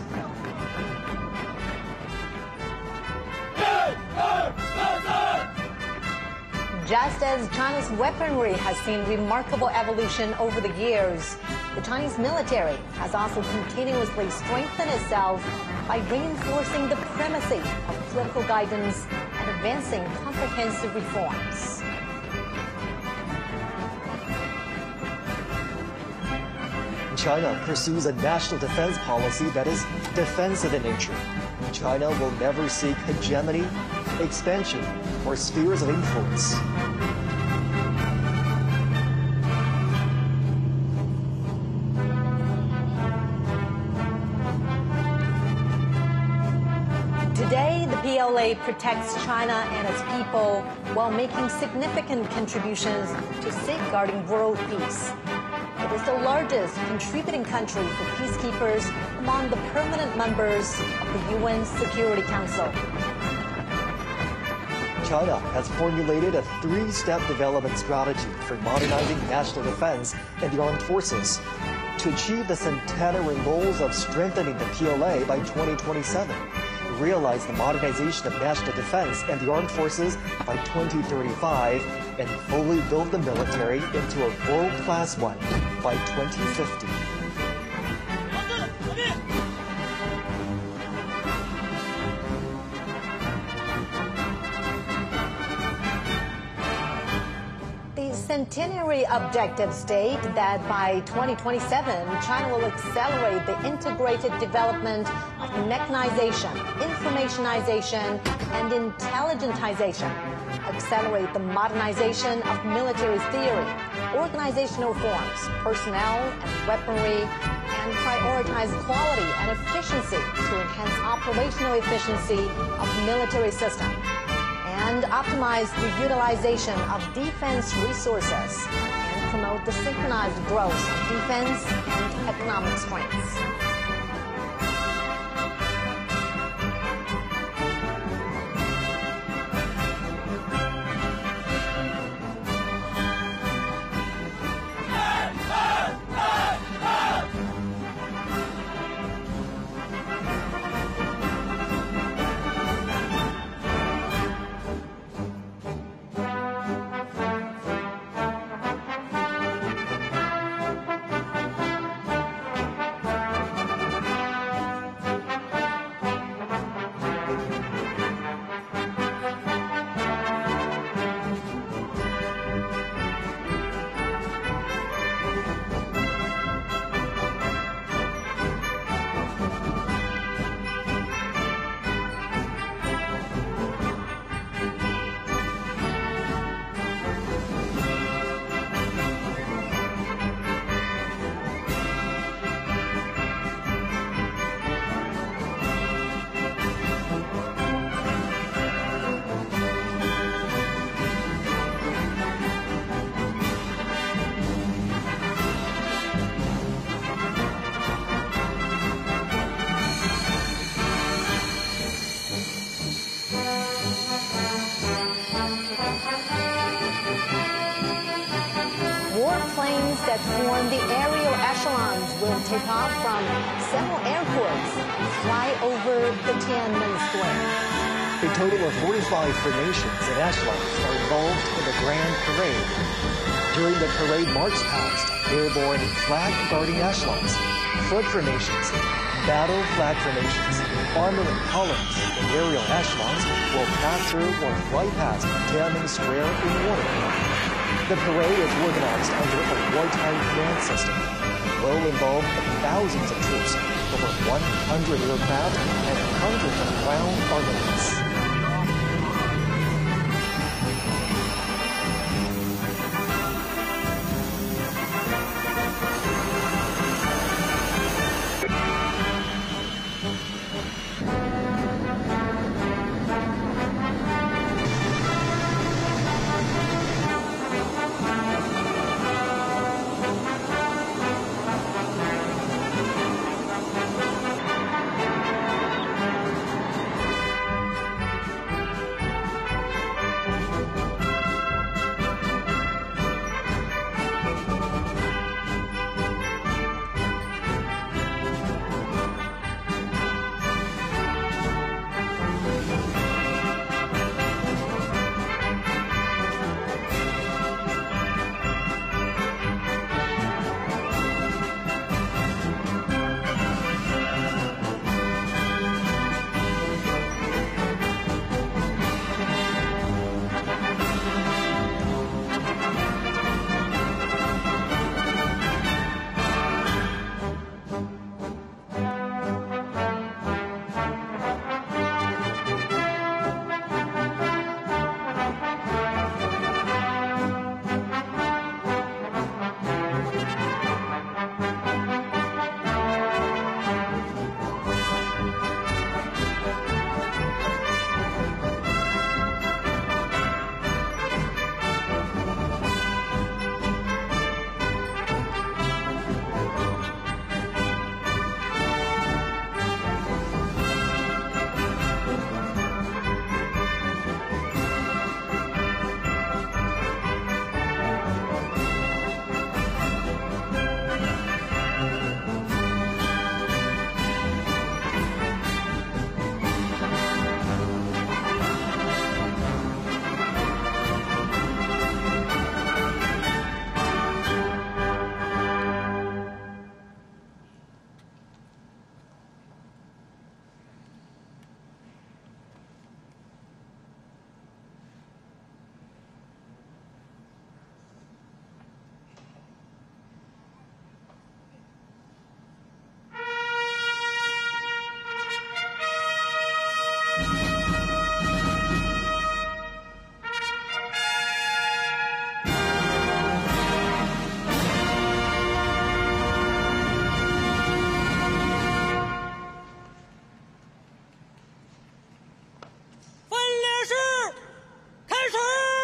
Just as China's weaponry has seen remarkable evolution over the years, the Chinese military has also continuously strengthened itself by reinforcing the primacy of political guidance and advancing comprehensive reforms. China pursues a national defense policy that is defensive in nature. China will never seek hegemony, expansion, or spheres of influence. Today, the PLA protects China and its people while making significant contributions to safeguarding world peace. It is the largest contributing country for peacekeepers among the permanent members of the UN Security Council. China has formulated a 3-step development strategy for modernizing national defense and the armed forces to achieve the centenary goals of strengthening the PLA by 2027, realize the modernization of national defense and the armed forces by 2035, and fully build the military into a world-class one by 2050. Centenary objectives state that by 2027, China will accelerate the integrated development of mechanization, informationization, and intelligentization, accelerate the modernization of military theory, organizational forms, personnel, and weaponry, and prioritize quality and efficiency to enhance operational efficiency of the military system, and optimize the utilization of defense resources and promote the synchronized growth of defense and economic strengths. that form the aerial echelons will take off from several airports and fly over the Tiananmen Square. A total of 45 formations and echelons are involved in the Grand Parade. During the parade march past, airborne flag-guarding echelons, foot formations, battle flag formations, armament columns, and aerial echelons will pass through or fly past Tiananmen Square in order. The parade is organized under a wartime command system and will involve thousands of troops, over 100 aircraft, and hundreds of ground armaments.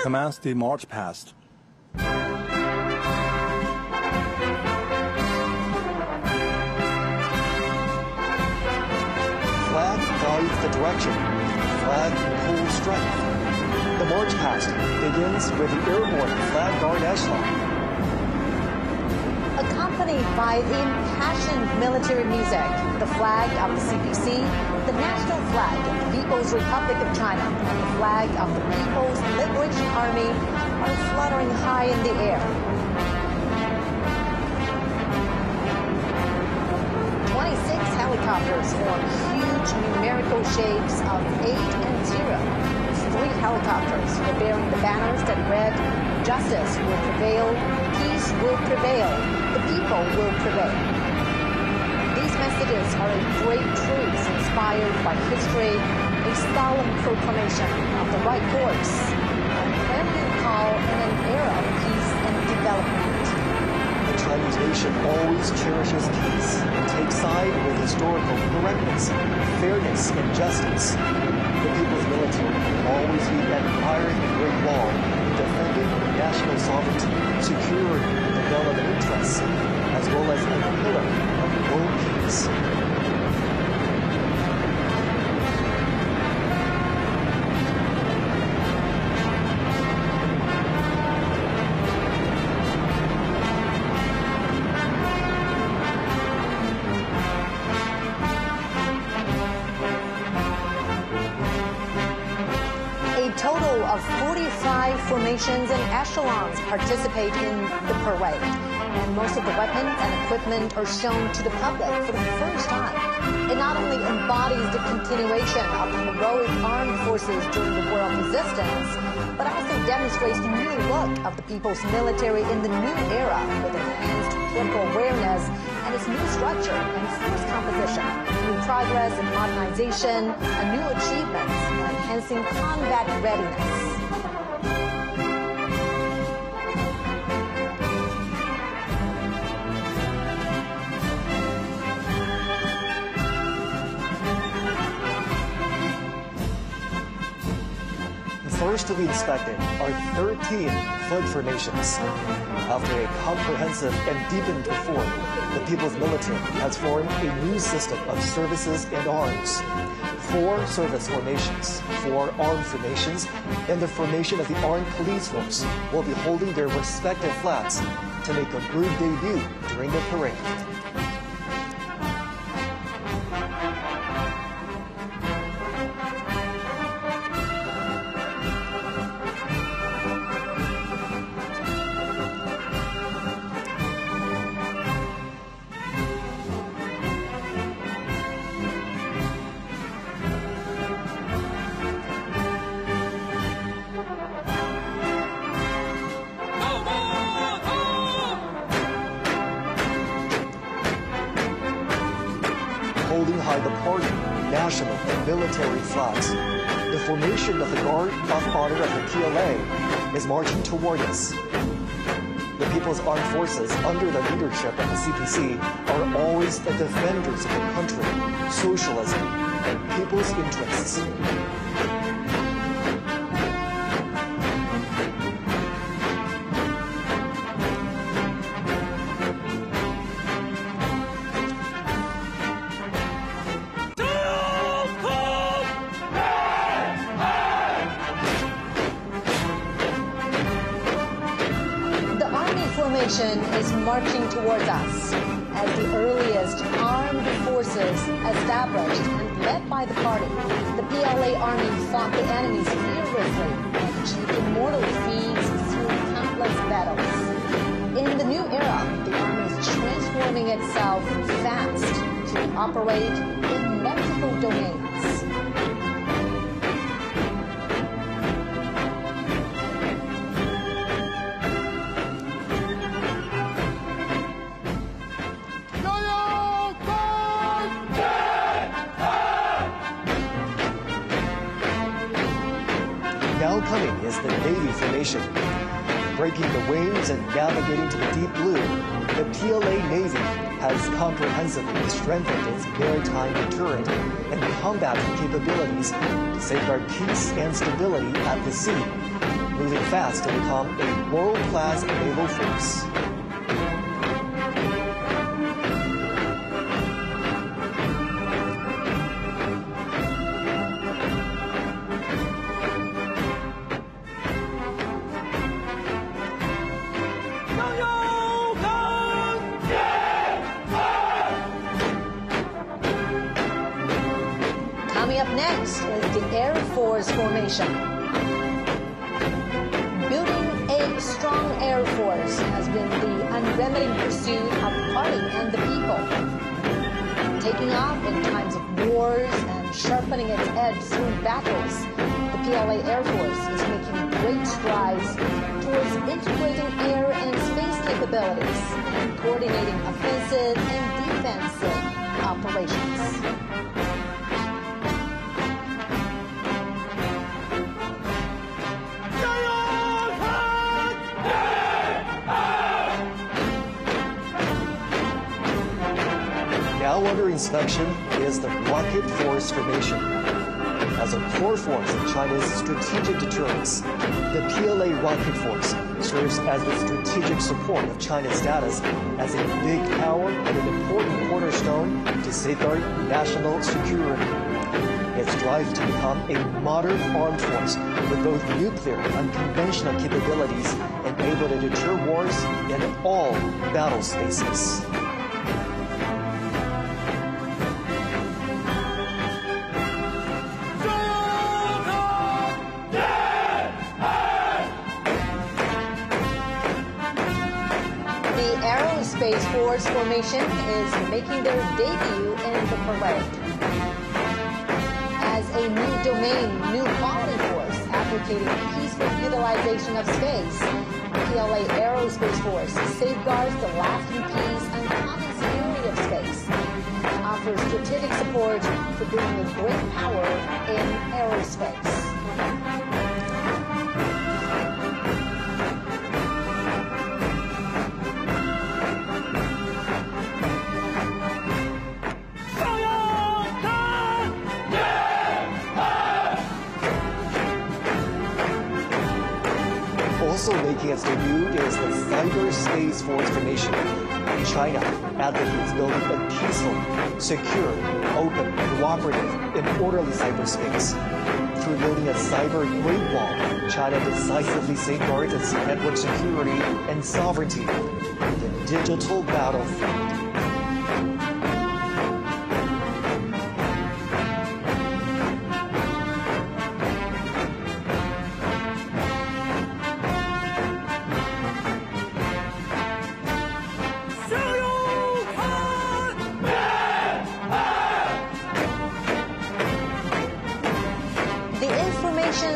Commence the march past. Flag guides the direction. Flag pulls strength. The march past begins with the airborne flag guard echelon. Accompanied by the impassioned military music, the flag of the CPC, the national flag of the People's Republic of China, and the flag of the People's Liberation Army are fluttering high in the air. 26 helicopters form huge numerical shapes of 8 and 0. 3 helicopters are bearing the banners that read, "Justice will prevail, peace will prevail, the people will prevail." These messages are a great truth inspired by history, a solemn proclamation of the right course, a clarion call in an era of peace and development. The Chinese nation always cherishes peace and takes side with historical correctness, fairness, and justice. The People's Military will always be an iron Great Wall, defending national sovereignty, securing development interests, as well as a pillar of world peace. total of 45 formations and echelons participate in the parade, and most of the weapons and equipment are shown to the public for the first time. It not only embodies the continuation of the heroic armed forces during the war of resistance, but also demonstrates the new look of the people's military in the new era with enhanced political awareness and its new structure and force composition, new progress and modernization, and new achievements, and enhancing combat readiness. First to be inspected are 13 foot formations. After a comprehensive and deepened reform, the people's military has formed a new system of services and arms. 4 service formations, 4 armed formations, and the formation of the armed police force will be holding their respective flags to make a group debut during the parade. Holding high the party, national, and military flags, the formation of the Guard of Honor of the PLA is marching toward us. The People's Armed Forces, under the leadership of the CPC, are always the defenders of the country, socialism, and people's interests. Is marching towards us as the earliest armed forces established and led by the party. The PLA army fought the enemies fearlessly and achieved immortal feats through countless battles. In the new era, the army is transforming itself fast to operate in multiple domains. Now coming is the Navy formation. Breaking the waves and navigating to the deep blue, the PLA Navy has comprehensively strengthened its maritime deterrent and combat capabilities to safeguard peace and stability at the sea, moving fast to become a world-class naval force. Coming up next is the Air Force formation. Building a strong Air Force has been the unremitting pursuit of the party and the people. Taking off in times of wars and sharpening its edge through battles, the PLA Air Force is making great strides towards integrating air and space capabilities and coordinating offensive and defensive operations. Now under inspection is the Rocket Force formation. As a core force of China's strategic deterrence, the PLA Rocket Force serves as the strategic support of China's status as a big power and an important cornerstone to safeguard national security. It strives to become a modern armed force with both nuclear and conventional capabilities and able to deter wars in all battle spaces. Yeah! Space Force formation is making their debut in the parade. As a new domain, new quality force advocating peaceful utilization of space, PLA Aerospace Force safeguards the lasting peace and common security of space, offers strategic support for being a great power in aerospace. Also making its debut is the Cyber Space Force formation. China advocates building a peaceful, secure, open, cooperative, and orderly cyberspace. Through building a cyber Great Wall, China decisively safeguards its network security and sovereignty in the digital battlefield.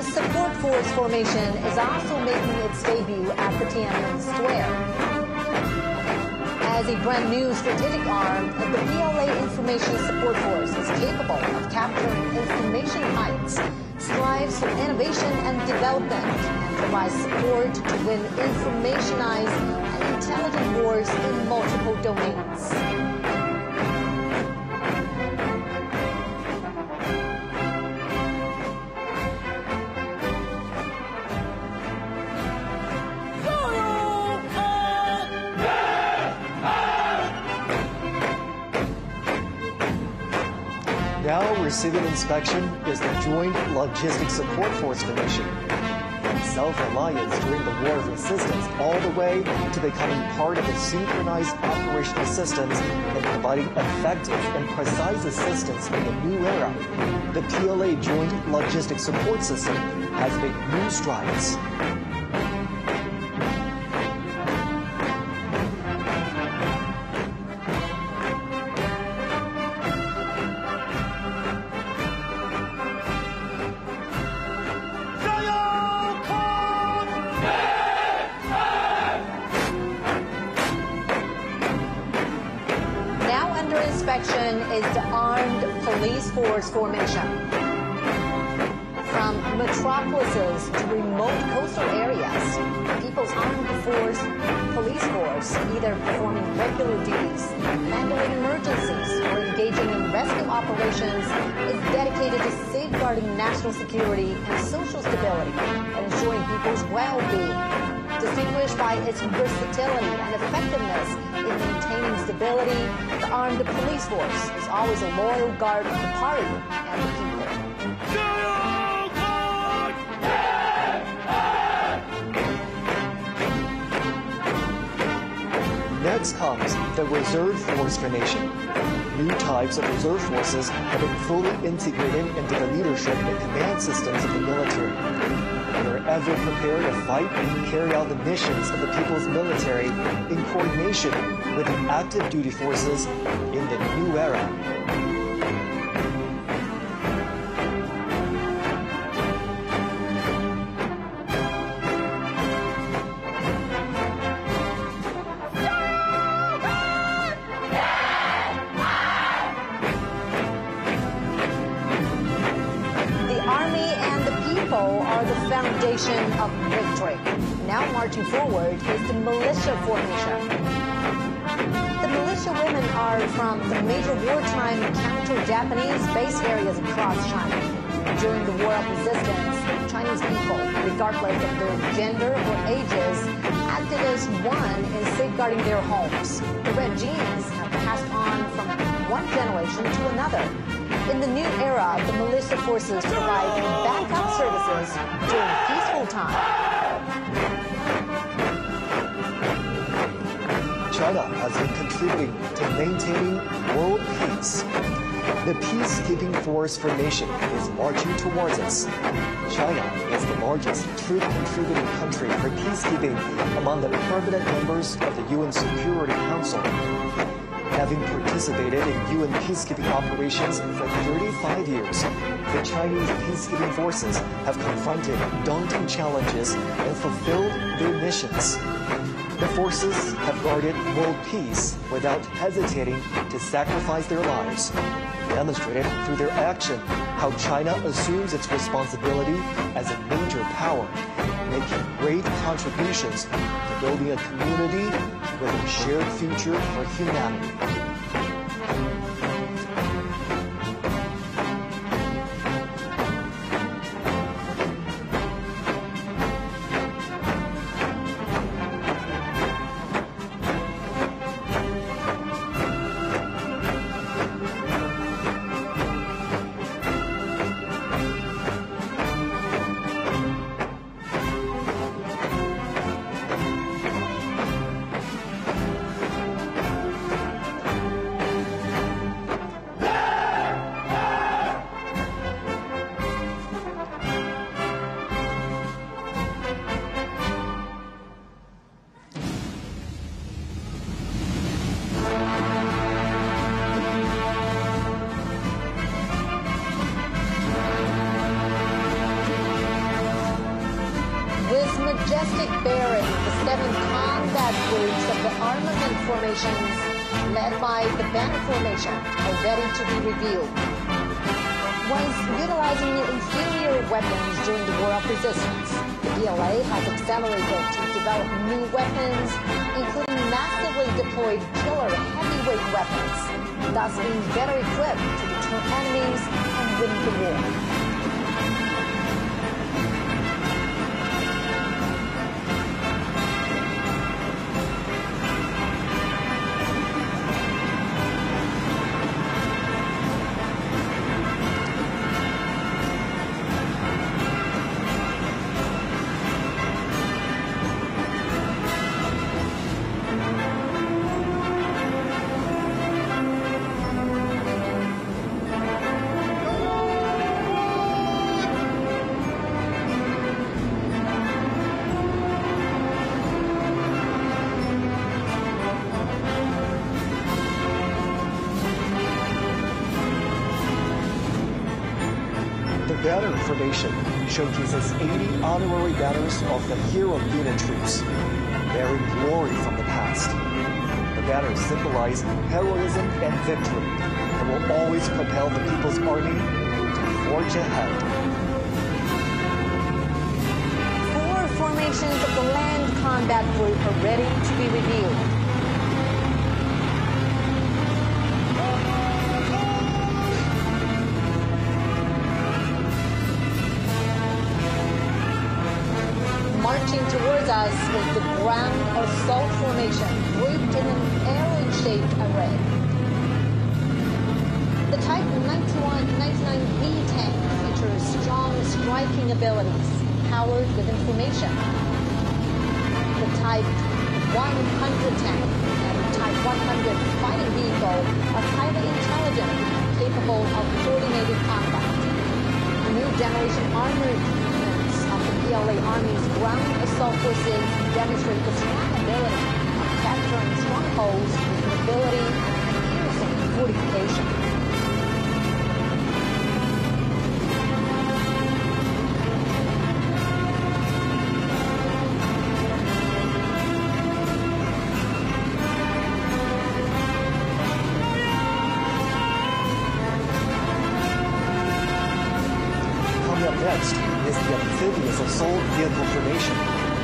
Support Force formation is also making its debut at the Tiananmen Square. As a brand new strategic arm, the PLA Information Support Force is capable of capturing information heights, strives for innovation and development, and provides support to win informationized and intelligent wars in multiple domains. Now receiving inspection is the Joint Logistics Support Force formation. Self-reliance during the War of Resistance all the way to becoming part of the synchronized operational systems and providing effective and precise assistance in the new era. The PLA Joint Logistics Support System has made new strides. Inspection is the Armed Police Force formation. From metropolises to remote coastal areas, the People's Armed Police Force, either performing regular duties, handling emergencies, or engaging in rescue operations, is dedicated to safeguarding national security and social stability and ensuring people's well-being. Distinguished by its versatility and effectiveness in maintaining stability, the Armed Police Force is always a loyal guard of the party and the people. Next comes the Reserve Force formation. New types of reserve forces have been fully integrated into the leadership and command systems of the military. They are ever prepared to fight and carry out the missions of the people's military in coordination with the active duty forces in the new era. Are the foundation of victory. Now marching forward is the militia formation. The militia women are from the major wartime counter-Japanese base areas across China. During the War of Resistance, Chinese people, regardless of their gender or ages, acted as one in safeguarding their homes. The red genes have passed on from one generation to another. In the new era, the militia forces provide backup services during peaceful time. China has been contributing to maintaining world peace. The peacekeeping force formation is marching towards us. China is the largest largest troop-contributing country for peacekeeping among the permanent members of the UN Security Council. Having participated in UN peacekeeping operations for 35 years, the Chinese peacekeeping forces have confronted daunting challenges and fulfilled their missions. The forces have guarded world peace without hesitating to sacrifice their lives, demonstrated through their action how China assumes its responsibility as a major power, making great contributions to building a community with a shared future for humanity. Majestic bearing, the 7 combat groups of the armament formations, led by the banner formation, are ready to be revealed. Once utilizing inferior weapons during the War of Resistance, the PLA has accelerated to develop new weapons, including massively deployed killer heavyweight weapons, thus being better equipped to deter enemies and win the war. The banner formation showcases 80 honorary banners of the hero unit troops, bearing glory from the past. The banners symbolize heroism and victory and will always propel the People's Army to forge ahead. 4 formations of the land combat group are ready to be revealed. Marching towards us is the ground assault formation, grouped in an arrow-shaped array. The Type 99B tank features strong striking abilities, powered with information. The Type 100 tank and Type 100 fighting vehicle are highly intelligent, capable of coordinated combat. New generation armored PLA Army's ground assault forces demonstrate the strong ability of capturing strongholds with mobility and piercing fortification. Coming up next is the amphibious assault vehicle formation,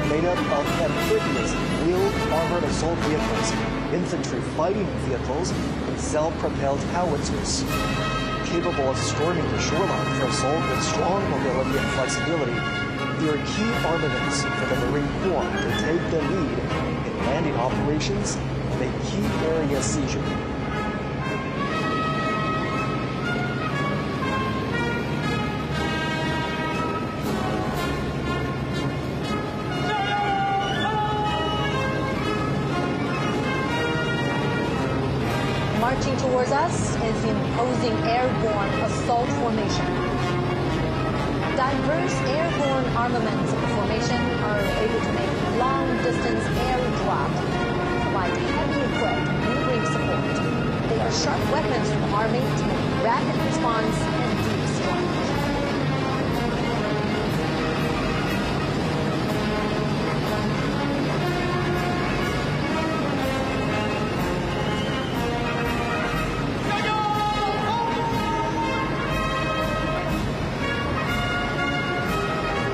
made up of amphibious wheeled armored assault vehicles, infantry fighting vehicles, and self-propelled howitzers. Capable of storming the shoreline for assault with strong mobility and flexibility, they are key armaments for the Marine Corps to take the lead in landing operations and a key area seizure. Marching towards us is the imposing airborne assault formation. Diverse airborne armored armaments of the formation are able to make long-distance aircraft, provide heavily equipped maneuvering support. They are sharp weapons for the Army to make rapid response and deep strike.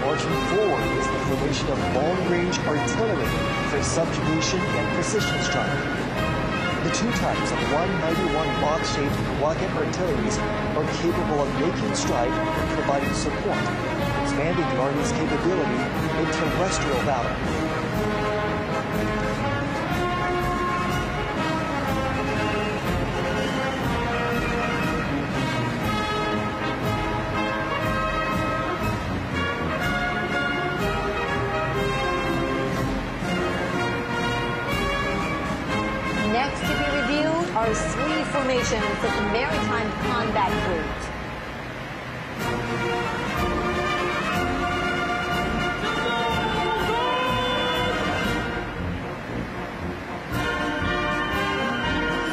Marching forward is the formation of long-range artillery for subjugation and precision strike. The two types of 191 box-shaped rocket artilleries are capable of making strike and providing support, expanding the Army's capability in terrestrial battle. Next to be reviewed are three formations of the Maritime Combat Group.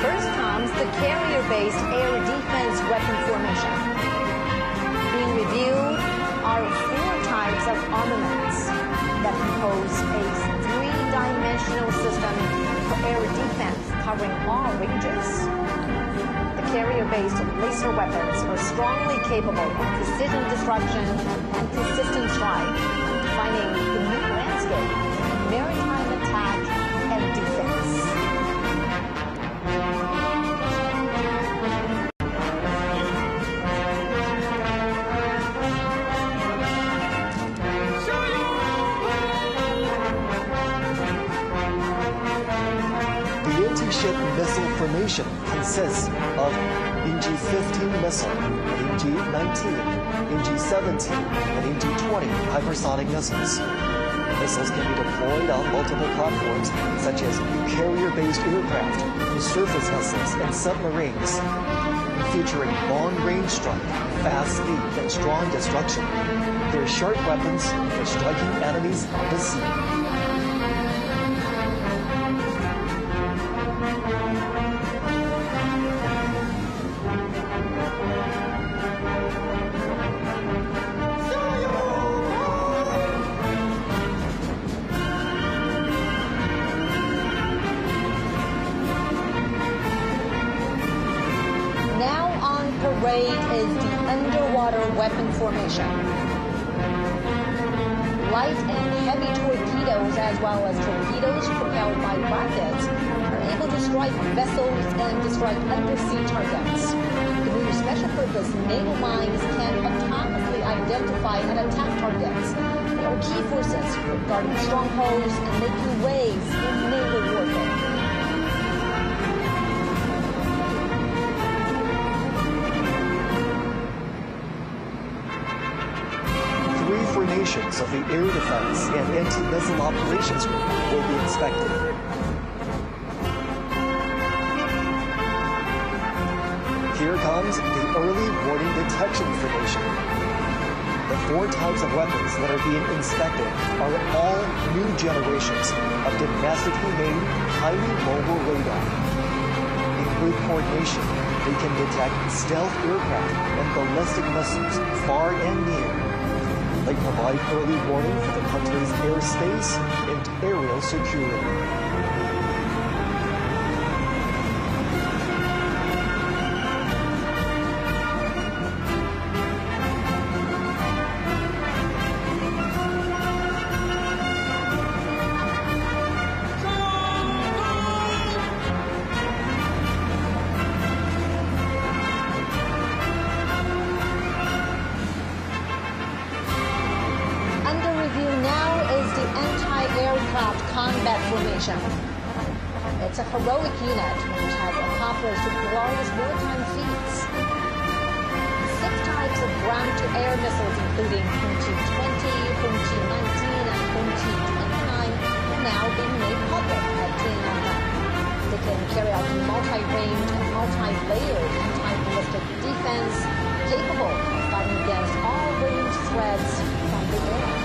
First comes the carrier-based air defense weapon formation. Being reviewed are four types of armaments that compose a three-dimensional system for air defense covering all ranges. The carrier-based laser weapons are strongly capable of precision destruction and consistent strike, defining the new landscape of maritime attack and defense. The anti-ship missile formation consists of NG-15 missile, NG-19, NG-17, and NG-20 hypersonic missiles. Missiles can be deployed on multiple platforms, such as carrier-based aircraft, surface vessels, and submarines, featuring long-range strike, fast speed, and strong destruction. They're sharp weapons for striking enemies on the sea. Parade is the underwater weapon formation. Light and heavy torpedoes, as well as torpedoes propelled by rockets, are able to strike vessels and to strike undersea targets. The new special purpose naval mines can autonomously identify and attack targets. They are key forces for guarding strongholds and making waves in naval warfare. Formations of the Air Defense and Anti-Missile Operations Group will be inspected. Here comes the Early Warning Detection Formation. The four types of weapons that are being inspected are all new generations of domestically made, highly mobile radar. In good coordination, they can detect stealth aircraft and ballistic missiles far and near. They provide early warning for the country's airspace and aerial security. Combat formation. It's a heroic unit which has accomplished glorious wartime feats. 6 types of ground-to-air missiles, including HONG-20, HONG-19, and HONG-29, are now being made public at Tiananmen. They can carry out multi-range and multi-layered anti-ballistic defense, capable of fighting against all ranged threats from the air.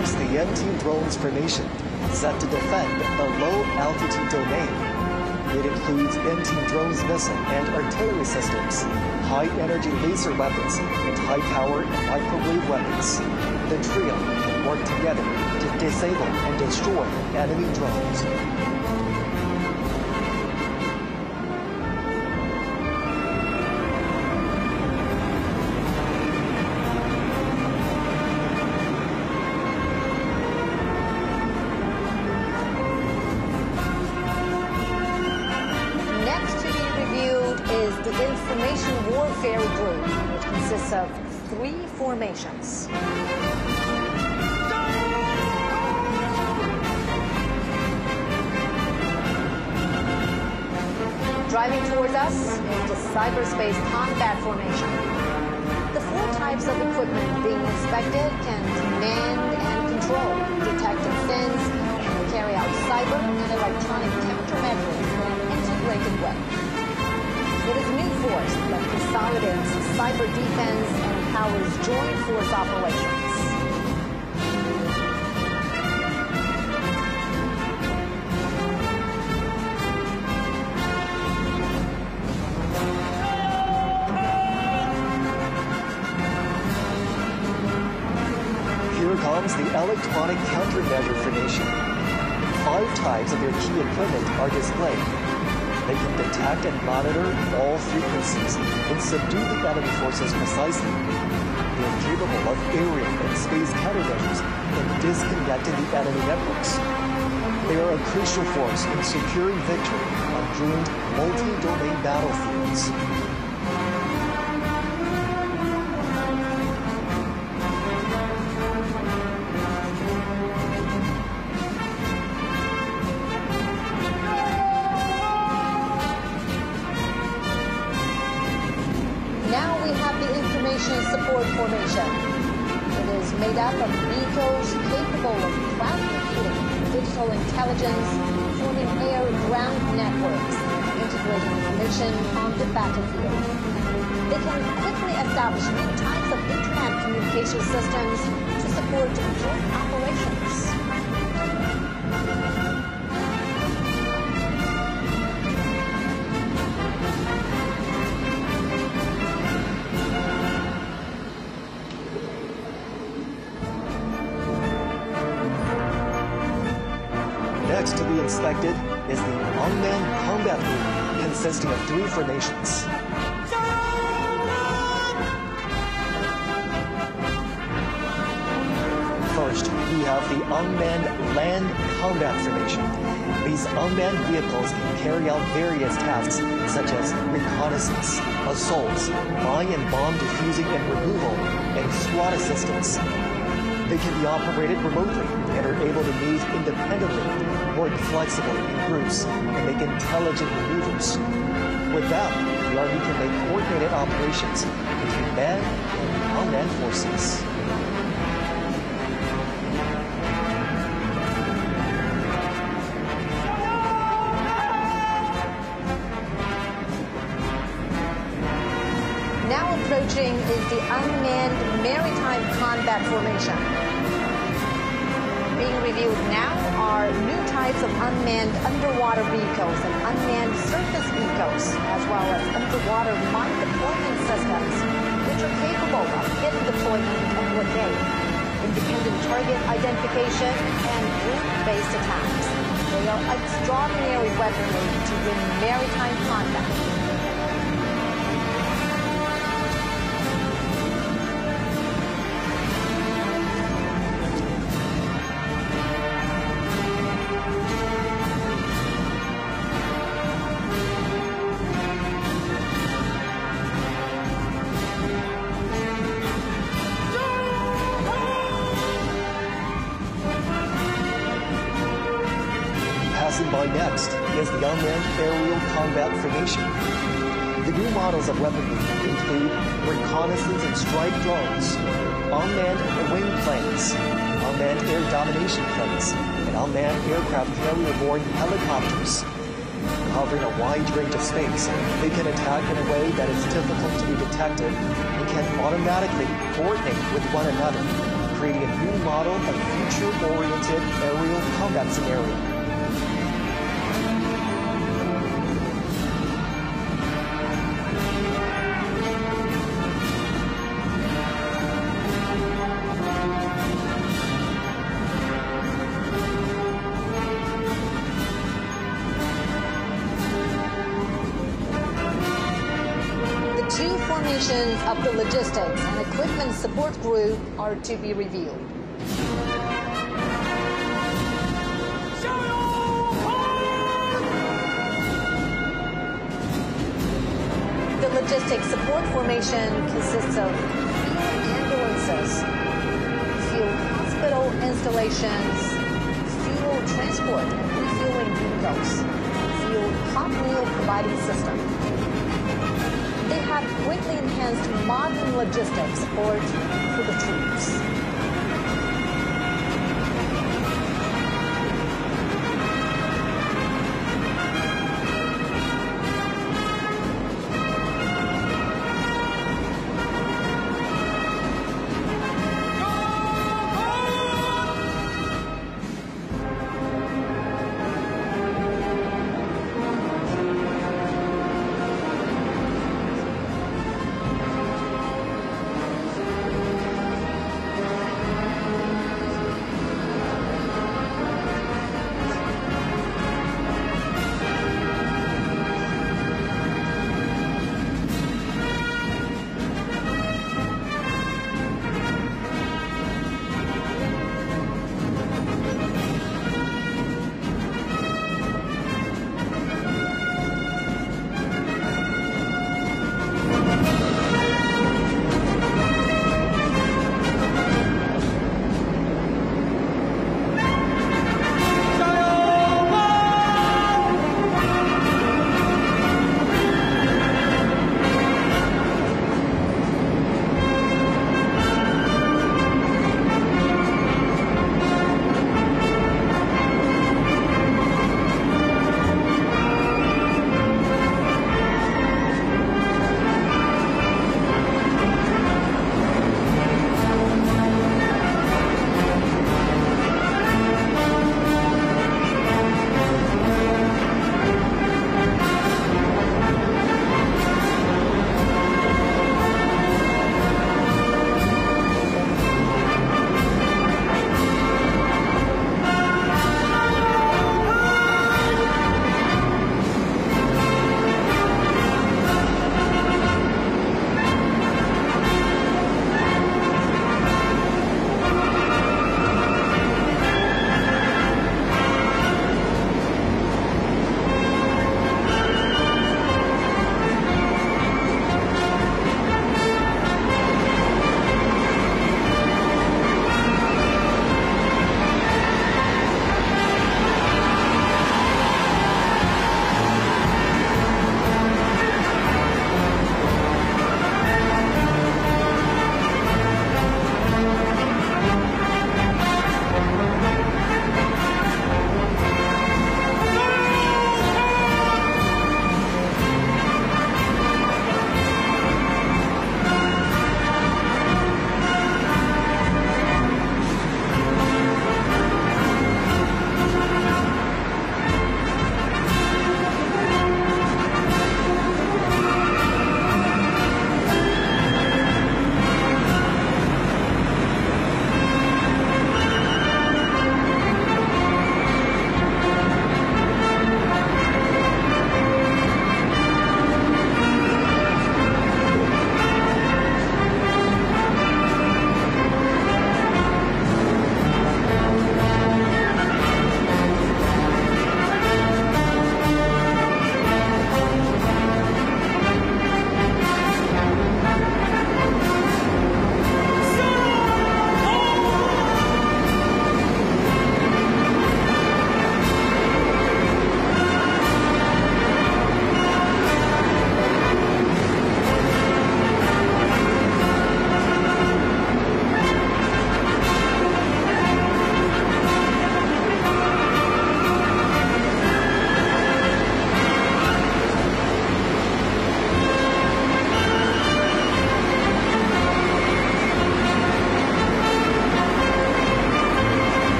comes the anti-drones formation, set to defend the low-altitude domain. It includes anti-drones missile and artillery systems, high-energy laser weapons, and high-power microwave weapons. The trio can work together to disable and destroy enemy drones. Information Warfare Group, which consists of 3 formations. Driving towards us is the cyberspace combat formation. The 4 types of equipment being inspected can command and control, detect and sense, and carry out cyber and electronic countermeasures in an integrated way. It is a new force that consolidates cyber defense and empowers joint force operations. Here comes the electronic countermeasure formation. 5 types of their key equipment are displayed. They can detect and monitor all frequencies and subdue the enemy forces precisely. They are capable of aerial and space countermeasures and disconnecting the enemy networks. They are a crucial force in securing victory on doomed multi-domain battlefields. Support formation. It is made up of vehicles capable of cloud computing, digital intelligence, forming air-ground networks, integrating information on the battlefield. They can quickly establish new types of internet communication systems to support joint operations. Next to be inspected is the unmanned combat group, consisting of 3 formations. First, we have the unmanned land combat formation. These unmanned vehicles can carry out various tasks such as reconnaissance, assaults, mine and bomb defusing and removal, and SWAT assistance. They can be operated remotely and are able to move independently, work flexibly in groups, and make intelligent maneuvers. With them, the Army can make coordinated operations between manned and unmanned forces. Now approaching is the unmanned maritime combat formation. Being reviewed now are new types of unmanned underwater vehicles and unmanned surface vehicles, as well as underwater mine deployment systems, which are capable of hit deployment and blockade, independent target identification, and group-based attacks. They are extraordinary weaponry to win maritime combat. By next is the unmanned aerial combat formation. The new models of weaponry include reconnaissance and strike drones, unmanned wing planes, unmanned air domination planes, and unmanned aircraft carrier-borne helicopters. Covering a wide range of space, they can attack in a way that is difficult to be detected and can automatically coordinate with one another, creating a new model of future-oriented aerial combat scenario. Two formations of the logistics and equipment support group are to be revealed. The logistics support formation consists of field ambulances, field hospital installations, fuel transport and refueling vehicles, field hot meal providing system. They have greatly enhanced modern logistics support for the troops.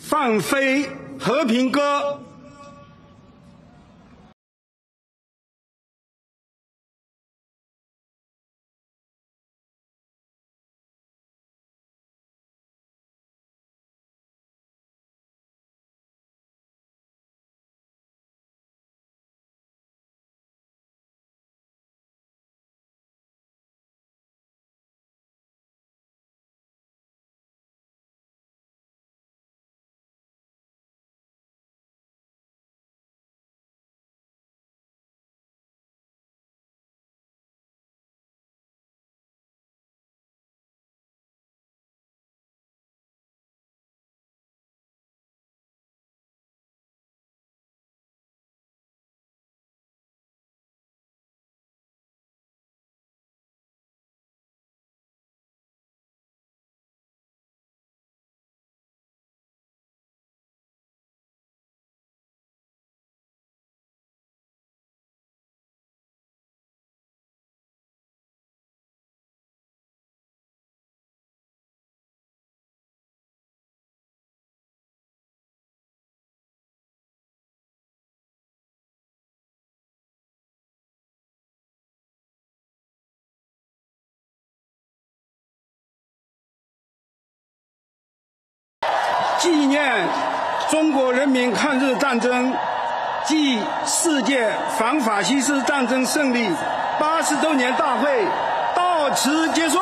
放飞和平鸽。纪念中国人民抗日战争暨世界反法西斯战争胜利80周年大会到此结束。